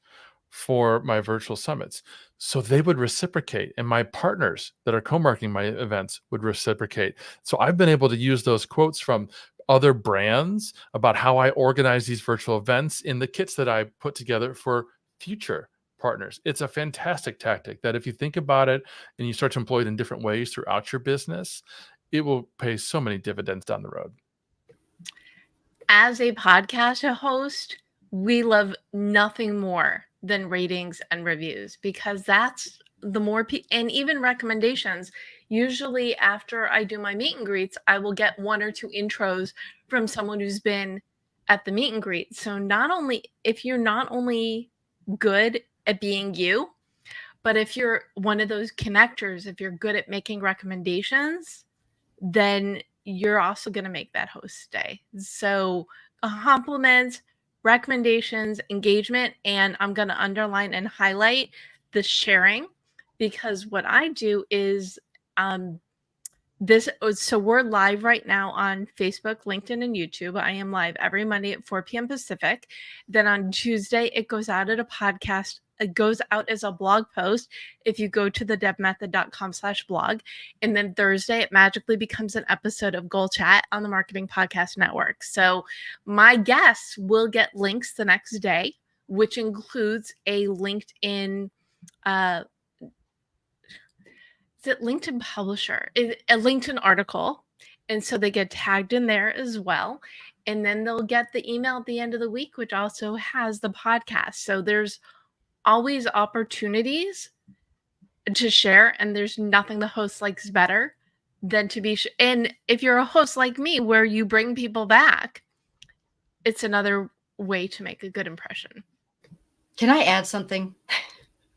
for my virtual summits, so they would reciprocate, and my partners that are co-marketing my events would reciprocate. So I've been able to use those quotes from other brands about how I organize these virtual events in the kits that I put together for future partners. It's a fantastic tactic that, if you think about it and you start to employ it in different ways throughout your business, it will pay so many dividends down the road. As a podcast host, we love nothing more than ratings and reviews, because that's the more and even recommendations. Usually after I do my meet and greets, I will get 1 or 2 intros from someone who's been at the meet and greet. So if you're not only good at being you, But if you're one of those connectors, if you're good at making recommendations, then you're also going to make that host stay. So compliments, recommendations, engagement, and I'm going to underline and highlight the sharing, because what I do is so we're live right now on Facebook, LinkedIn, and YouTube. I am live every Monday at 4 p.m. Pacific. Then on Tuesday, it goes out as a podcast. It goes out as a blog post if you go to the debmethod.com/blog. And then Thursday, it magically becomes an episode of GoalChat on the Marketing Podcast Network. So my guests will get links the next day, which includes a LinkedIn LinkedIn publisher, a LinkedIn article. And so they get tagged in there as well. And then they'll get the email at the end of the week, which also has the podcast. So there's always opportunities to share, and there's nothing the host likes better than to be and if you're a host like me where you bring people back, it's another way to make a good impression. Can I add something?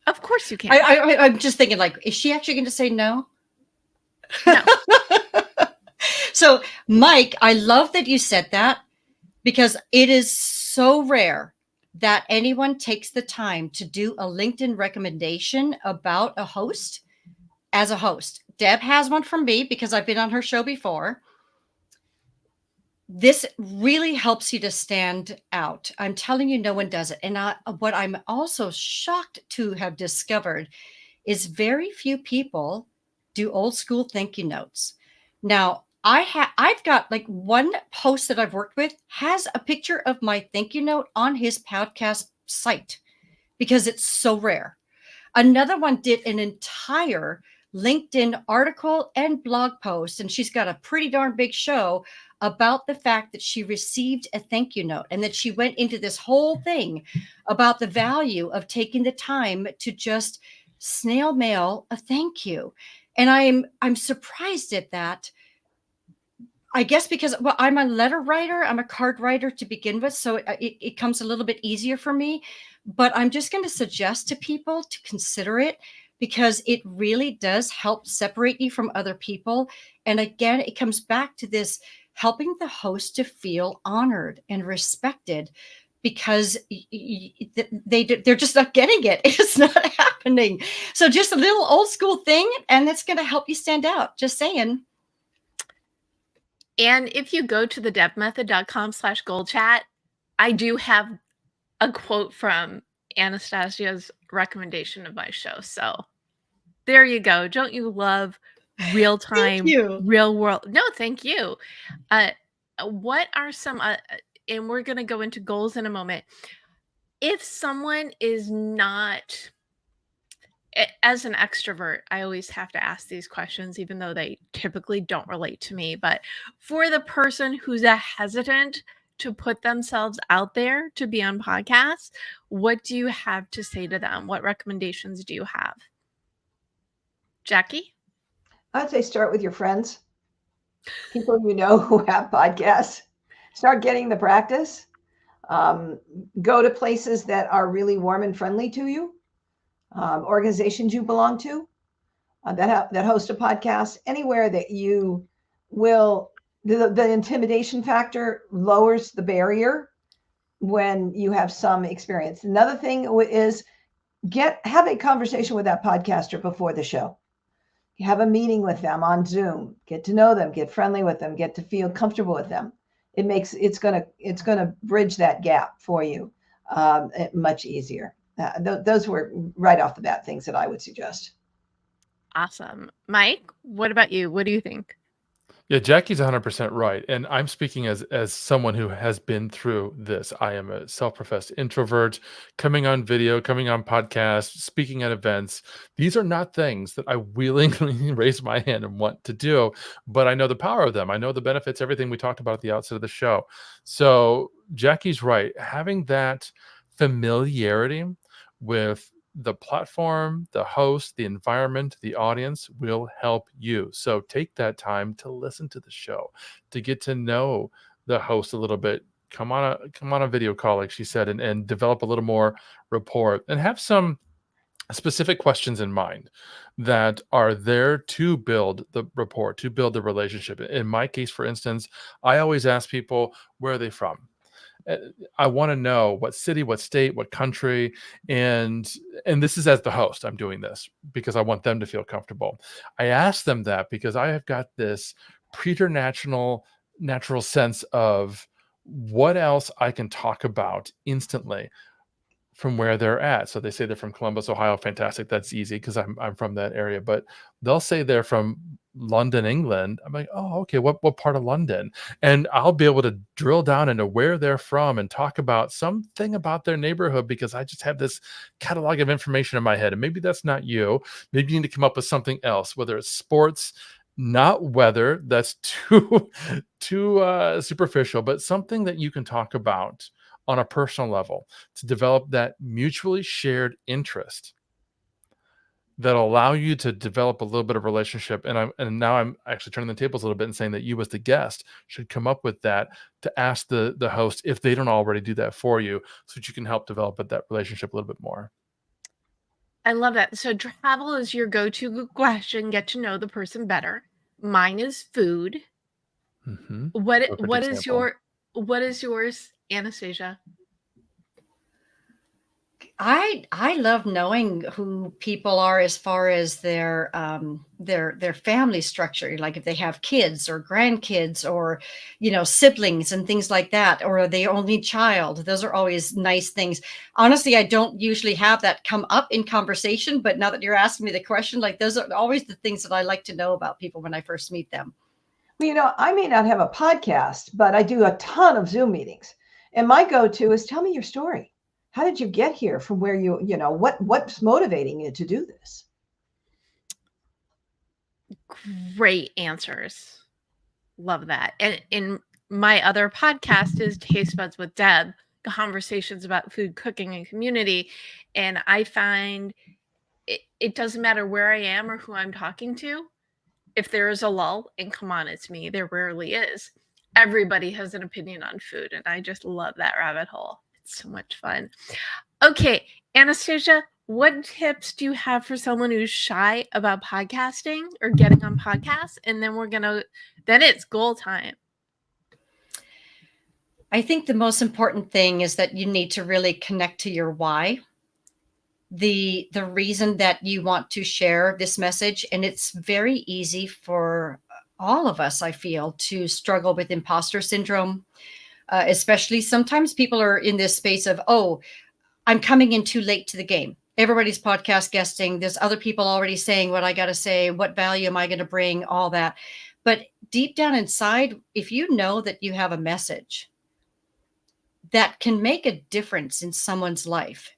Of course you can. I'm just thinking, like, is she actually going to say no? No. So, Mike, I love that you said that, because it is so rare that anyone takes the time to do a LinkedIn recommendation about a host as a host. Deb has one from me because I've been on her show before. This really helps you to stand out. I'm telling you, no one does it. And what I'm also shocked to have discovered is very few people do old school thank you notes. Now, I've got like one post that I've worked with has a picture of my thank you note on his podcast site because it's so rare. Another one did an entire LinkedIn article and blog post, and she's got a pretty darn big show about the fact that she received a thank you note, and that she went into this whole thing about the value of taking the time to just snail mail a thank you. And I'm surprised at that. I guess because, well, I'm a letter writer, I'm a card writer to begin with, so it comes a little bit easier for me. But I'm just going to suggest to people to consider it, because it really does help separate you from other people. And again, it comes back to this helping the host to feel honored and respected, because they're just not getting it. It's not happening. So just a little old school thing, and it's going to help you stand out. Just saying. And if you go to the debmethod.com/GoalChat, I do have a quote from Anastasia's recommendation of my show. So there you go. Don't you love real time, real world? No, thank you. What are some, and we're going to go into goals in a moment. If someone is not, as an extrovert, I always have to ask these questions, even though they typically don't relate to me. But for the person who's hesitant to put themselves out there to be on podcasts, what do you have to say to them? What recommendations do you have? Jackie? I'd say start with your friends, people you know who have podcasts. Start getting the practice. Go to places that are really warm and friendly to you, organizations you belong to that host a podcast. Anywhere that you will, the intimidation factor lowers the barrier when you have some experience. Another thing is have a conversation with that podcaster before the show. You have a meeting with them on Zoom, get to know them, get friendly with them, get to feel comfortable with them. It's gonna bridge that gap for you much easier. Those were right off the bat things that I would suggest. Awesome. Mike, what about you? What do you think? Yeah, Jackie's 100% right. And I'm speaking as someone who has been through this. I am a self-professed introvert, coming on video, coming on podcasts, speaking at events. These are not things that I willingly raise my hand and want to do, but I know the power of them. I know the benefits, everything we talked about at the outset of the show. So Jackie's right. Having that familiarity with the platform, the host, the environment, the audience will help you. So take that time to listen to the show, to get to know the host a little bit. Come on a video call, like she said, and develop a little more rapport, and have some specific questions in mind that are there to build the rapport, to build the relationship. In my case, for instance, I always ask people, where are they from? Uh, I want to know what city, what state, what country, and this is as the host. I'm doing this because I want them to feel comfortable. I ask them that because I have got this preternatural natural sense of what else I can talk about instantly from where they're at. So they say they're from Columbus, Ohio. Fantastic. That's easy because I'm from that area. But they'll say they're from London, England. I'm like, oh, okay. What part of London? And I'll be able to drill down into where they're from and talk about something about their neighborhood because I just have this catalog of information in my head. And maybe that's not you. Maybe you need to come up with something else, whether it's sports, not weather. That's too superficial, but something that you can talk about on a personal level to develop that mutually shared interest that'll allow you to develop a little bit of relationship. And now I'm actually turning the tables a little bit and saying that you as the guest should come up with that to ask the host if they don't already do that for you so that you can help develop that relationship a little bit more. I love that. So travel is your go-to question, get to know the person better. Mine is food. What is yours, Anastasia? I love knowing who people are as far as their family structure, like if they have kids or grandkids or siblings and things like that, or are they only child. Those are always nice things. Honestly, I don't usually have that come up in conversation, but now that you're asking me the question, like those are always the things that I like to know about people when I first meet them. Well, I may not have a podcast, but I do a ton of Zoom meetings, and my go-to is tell me your story. How did you get here from where what's motivating you to do this? Great answers. Love that. And in my other podcast is Taste Buds with Deb, conversations about food, cooking, and community. And I find it doesn't matter where I am or who I'm talking to. If there is a lull, and come on, it's me, there rarely is. Everybody has an opinion on food, and I just love that rabbit hole. It's so much fun. Okay, Anastasia, what tips do you have for someone who's shy about podcasting or getting on podcasts? And then then it's goal time. I think the most important thing is that you need to really connect to your why, the reason that you want to share this message. And it's very easy for all of us, I feel, to struggle with imposter syndrome, especially sometimes people are in this space of, oh, I'm coming in too late to the game. Everybody's podcast guesting. There's other people already saying what I got to say. What value am I going to bring? All that. But deep down inside, if you know that you have a message that can make a difference in someone's life,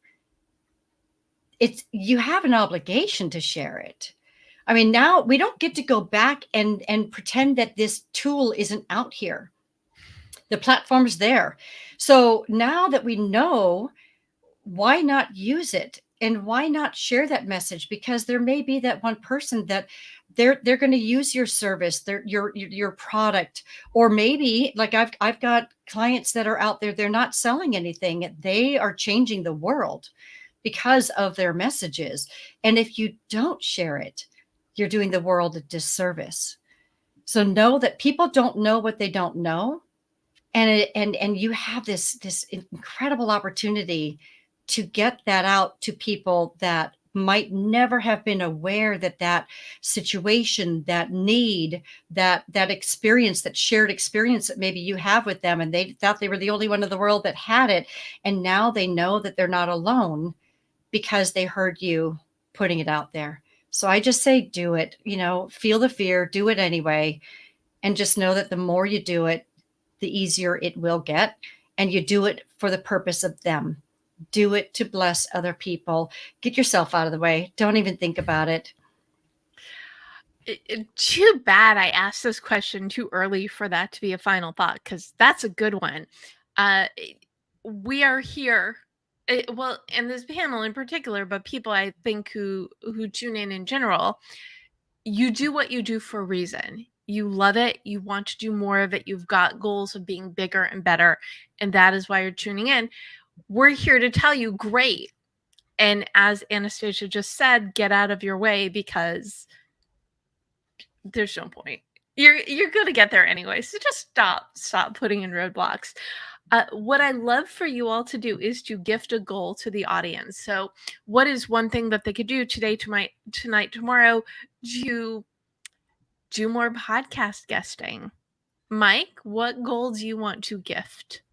you have an obligation to share it. I mean, now we don't get to go back and pretend that this tool isn't out here. The platform's there. So now that we know, why not use it? And why not share that message? Because there may be that one person that they're going to use your service, your product, or maybe like I've got clients that are out there, they're not selling anything. They are changing the world because of their messages. And if you don't share it, you're doing the world a disservice. So know that people don't know what they don't know. And you have this incredible opportunity to get that out to people that might never have been aware that situation, that need, that experience, that shared experience that maybe you have with them, and they thought they were the only one in the world that had it. And now they know that they're not alone because they heard you putting it out there. So I just say, do it, feel the fear, do it anyway. And just know that the more you do it, the easier it will get. And you do it for the purpose of them. Do it to bless other people. Get yourself out of the way. Don't even think about it. Too bad I asked this question too early for that to be a final thought, because that's a good one. We are here, and this panel in particular, but people I think who tune in general, you do what you do for a reason. You love it. You want to do more of it. You've got goals of being bigger and better. And that is why you're tuning in. We're here to tell you, great. And as Anastasia just said, get out of your way, because there's no point. You're going to get there anyway. So just stop putting in roadblocks. What I love for you all to do is to gift a goal to the audience. So what is one thing that they could do today, tonight, tomorrow, to do more podcast guesting? Mike, what goal do you want to gift?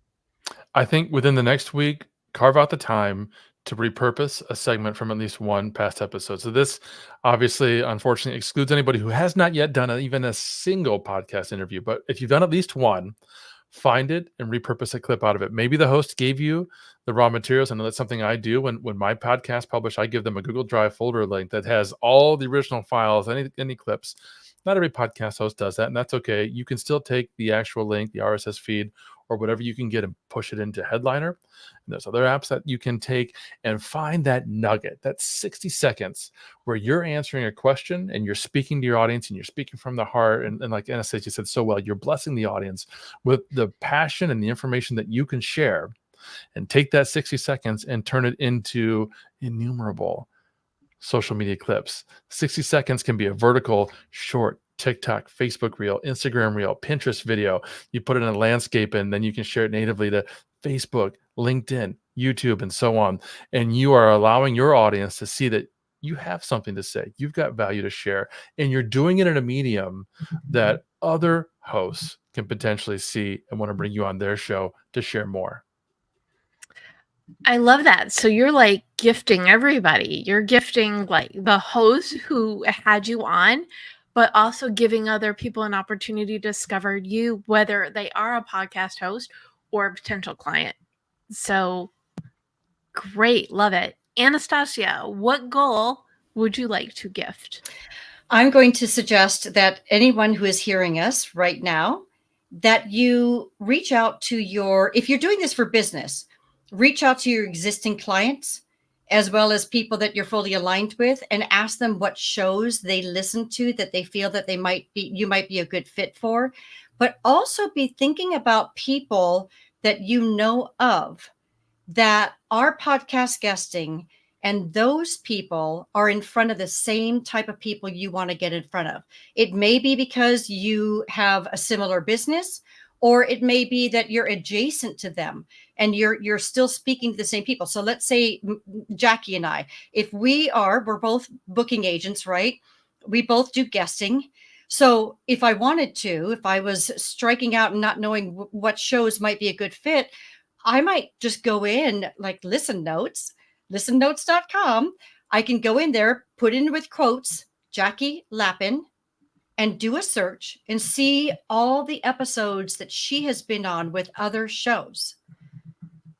I think within the next week, carve out the time to repurpose a segment from at least one past episode. So this obviously, unfortunately, excludes anybody who has not yet done even a single podcast interview. But if you've done at least one, find it and repurpose a clip out of it. Maybe the host gave you the raw materials. I know that's something I do when my podcast publish. I give them a Google Drive folder link that has all the original files, any clips. Not every podcast host does that, and that's okay. You can still take the actual link, the RSS feed, or whatever you can get, and push it into Headliner. And there's other apps that you can take and find that nugget, that 60 seconds where you're answering a question and you're speaking to your audience and you're speaking from the heart. And like Anastasia said so well, you're blessing the audience with the passion and the information that you can share, and take that 60 seconds and turn it into innumerable social media clips. 60 seconds can be a vertical, short, TikTok, Facebook reel, Instagram reel, Pinterest video. You put it in a landscape and then you can share it natively to Facebook, LinkedIn, YouTube, and so on. And you are allowing your audience to see that you have something to say. You've got value to share, and you're doing it in a medium that other hosts can potentially see and want to bring you on their show to share more. I love that. So you're like gifting everybody. You're gifting like the host who had you on, but also giving other people an opportunity to discover you, whether they are a podcast host or a potential client. So great. Love it. Anastasia, what goal would you like to gift? I'm going to suggest that anyone who is hearing us right now, that you reach out to if you're doing this for business, reach out to your existing clients as well as people that you're fully aligned with, and ask them what shows they listen to that they feel that you might be a good fit for. But also be thinking about people that you know of that are podcast guesting, and those people are in front of the same type of people you want to get in front of. It may be because you have a similar business, or it may be that you're adjacent to them and you're still speaking to the same people. So let's say Jackie and I, we're both booking agents, right? We both do guesting. So if I was striking out and not knowing what shows might be a good fit, I might just go in like listennotes.com. I can go in there, put in with quotes, Jackie Lapin, and do a search and see all the episodes that she has been on with other shows.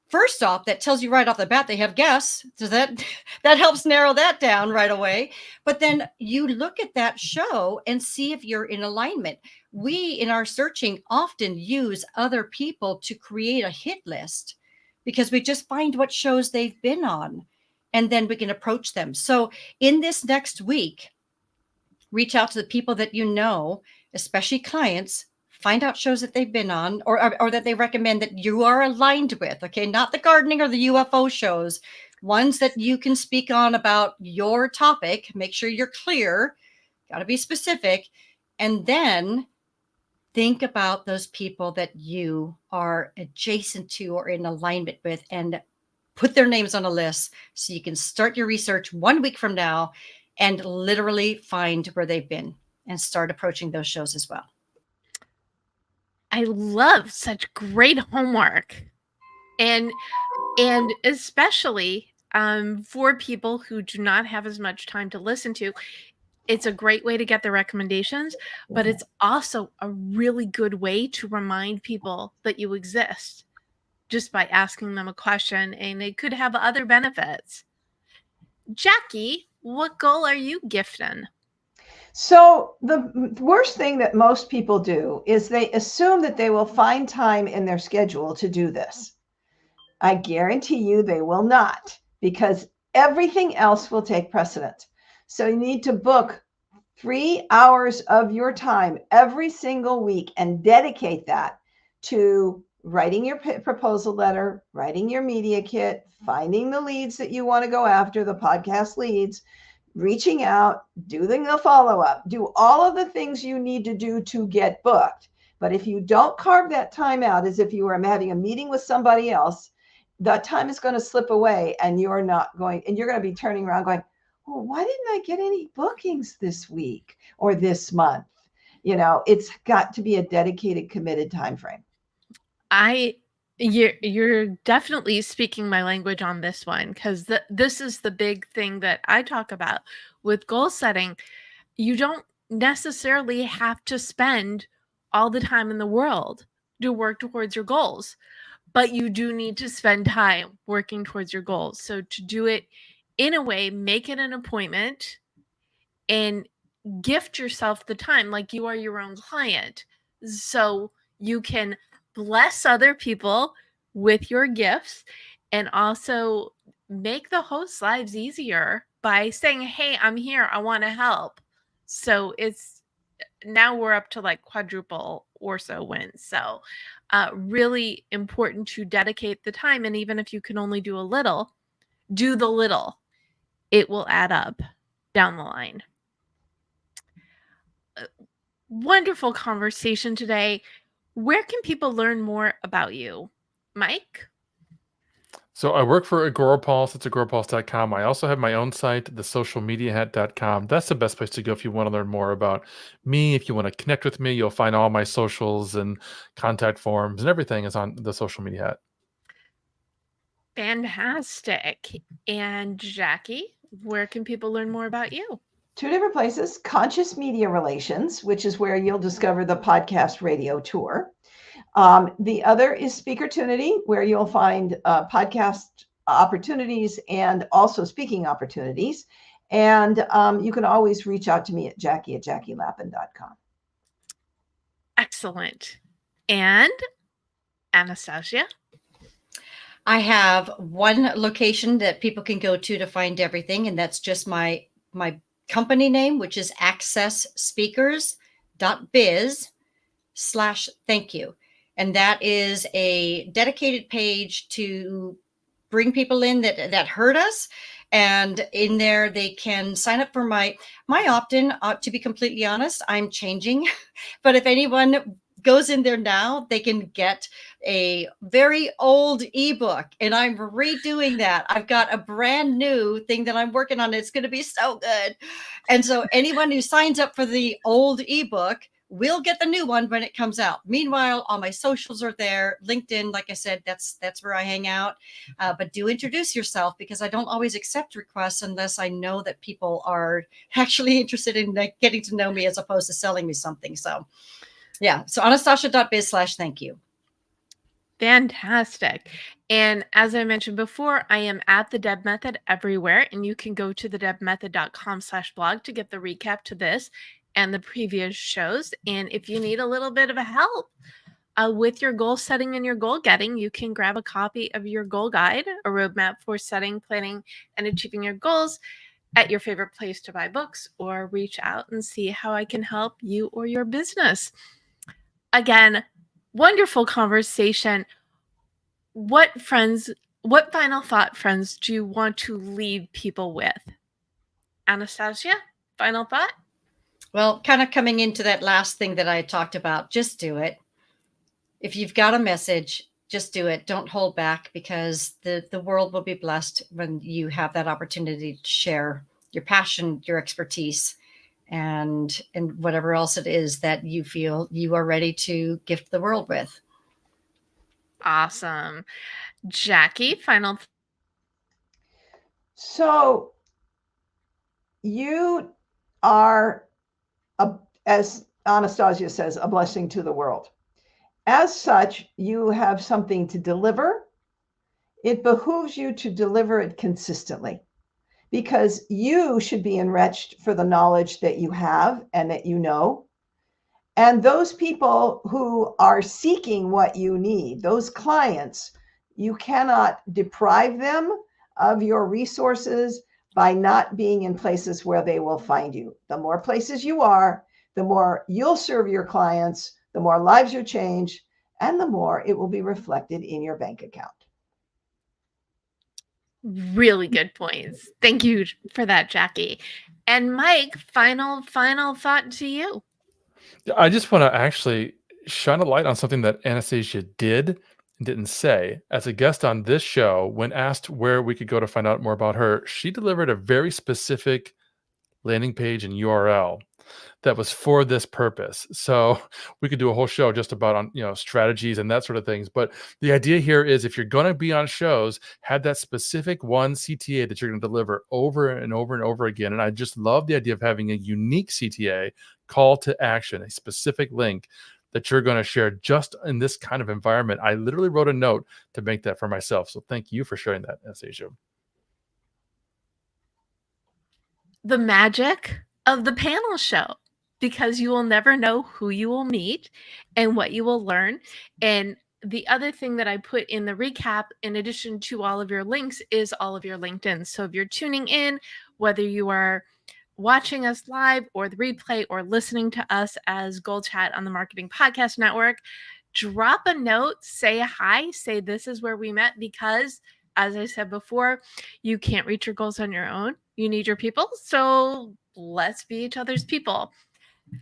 First off, that tells you right off the bat they have guests. So that helps narrow that down right away. But then you look at that show and see if you're in alignment. We, in our searching, often use other people to create a hit list because we just find what shows they've been on, and then we can approach them. So in this next week, reach out to the people that you know, especially clients, find out shows that they've been on or that they recommend that you are aligned with. Okay, not the gardening or the UFO shows, ones that you can speak on about your topic. Make sure you're clear, got to be specific. And then think about those people that you are adjacent to or in alignment with, and put their names on a list so you can start your research 1 week from now and literally find where they've been and start approaching those shows as well. I love such great homework. And especially for people who do not have as much time to listen to, it's a great way to get the recommendations, but it's also a really good way to remind people that you exist just by asking them a question, and it could have other benefits. Jackie, what goal are you gifting? So the worst thing that most people do is they assume that they will find time in their schedule to do this. I guarantee you they will not, because everything else will take precedent. So you need to book 3 hours of your time every single week and dedicate that to writing your proposal letter, writing your media kit, finding the leads that you want to go after, the podcast leads, reaching out, doing the follow-up, do all of the things you need to do to get booked. But if you don't carve that time out as if you were having a meeting with somebody else, the time is going to slip away and you're going to be turning around going, well, why didn't I get any bookings this week or this month? It's got to be a dedicated, committed time frame. You're definitely speaking my language on this one, because this is the big thing that I talk about with goal setting. You don't necessarily have to spend all the time in the world to work towards your goals, but you do need to spend time working towards your goals. So to do it in a way, make it an appointment and gift yourself the time like you are your own client, so you can bless other people with your gifts and also make the host's lives easier by saying, hey, I'm here, I want to help. So now we're up to like quadruple or so wins. So really important to dedicate the time. And even if you can only do a little, do the little. It will add up down the line. Wonderful conversation today. Where can people learn more about you? Mike? So I work for Agorapulse. It's agorapulse.com. I also have my own site, thesocialmediahat.com. That's the best place to go if you want to learn more about me. If you want to connect with me, you'll find all my socials and contact forms and everything is on the Social Media Hat. Fantastic. And Jackie, where can people learn more about you? 2 different places: Conscious Media Relations, which is where you'll discover the podcast radio tour. The other is SpeakerTunity, where you'll find podcast opportunities and also speaking opportunities. And you can always reach out to me at jackie@jackielapin.com. Excellent. And Anastasia? I have one location that people can go to find everything, and that's just my company name, which is accessspeakers.biz/thank-you. And that is a dedicated page to bring people in that heard us. And in there, they can sign up for my opt-in. To be completely honest, I'm changing. But if anyone goes in there now, they can get a very old ebook, and I'm redoing that. I've got a brand new thing that I'm working on. It's going to be so good. And so anyone who signs up for the old ebook will get the new one when it comes out. Meanwhile, all my socials are there. LinkedIn, like I said, that's where I hang out. But do introduce yourself, because I don't always accept requests unless I know that people are actually interested in getting to know me as opposed to selling me something. So yeah, so anastasia.biz/thank-you. Fantastic. And as I mentioned before, I am at the Deb Method everywhere, and you can go to thedebmethod.com/blog to get the recap to this and the previous shows. And if you need a little bit of a help with your goal setting and your goal getting, you can grab a copy of your goal guide, a roadmap for setting, planning, and achieving your goals at your favorite place to buy books, or reach out and see how I can help you or your business. Again, wonderful conversation. What final thought, friends, do you want to leave people with? Anastasia, final thought? Well, kind of coming into that last thing that I talked about, just do it. If you've got a message, just do it. Don't hold back, because the world will be blessed when you have that opportunity to share your passion, your expertise, and whatever else it is that you feel you are ready to gift the world with. Awesome. Jackie, final So you are, as Anastasia says, a blessing to the world. As such, you have something to deliver. It behooves you to deliver it consistently, because you should be enriched for the knowledge that you have and that you know. And those people who are seeking what you need, those clients, you cannot deprive them of your resources by not being in places where they will find you. The more places you are, the more you'll serve your clients, the more lives you change, and the more it will be reflected in your bank account. Really good points. Thank you for that, Jackie. And Mike, final thought to you. I just want to actually shine a light on something that Anastasia did and didn't say. As a guest on this show, when asked where we could go to find out more about her, she delivered a very specific landing page and URL that was for this purpose. So we could do a whole show just about on, strategies and that sort of things. But the idea here is if you're going to be on shows, have that specific one CTA that you're going to deliver over and over and over again. And I just love the idea of having a unique CTA, call to action, a specific link that you're going to share just in this kind of environment. I literally wrote a note to make that for myself. So thank you for sharing that, Anastasia. The magic of the panel show, because you will never know who you will meet and what you will learn. And the other thing that I put in the recap, in addition to all of your links, is all of your LinkedIn. So if you're tuning in, whether you are watching us live or the replay or listening to us as GoalChat on the Marketing Podcast Network, drop a note, say hi, say this is where we met, because as I said before, you can't reach your goals on your own. You need your people. So let's be each other's people.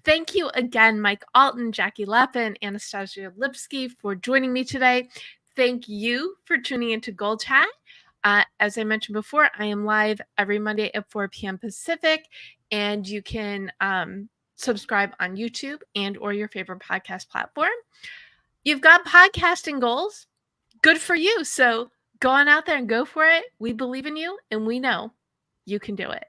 Thank you again, Mike Allton, Jackie Lapin, Anastasia Lipske, for joining me today. Thank you for tuning into GoalChat. As I mentioned before, I am live every Monday at 4 p.m. Pacific, and you can subscribe on YouTube and or your favorite podcast platform. You've got podcasting goals. Good for you. So go on out there and go for it. We believe in you, and we know you can do it.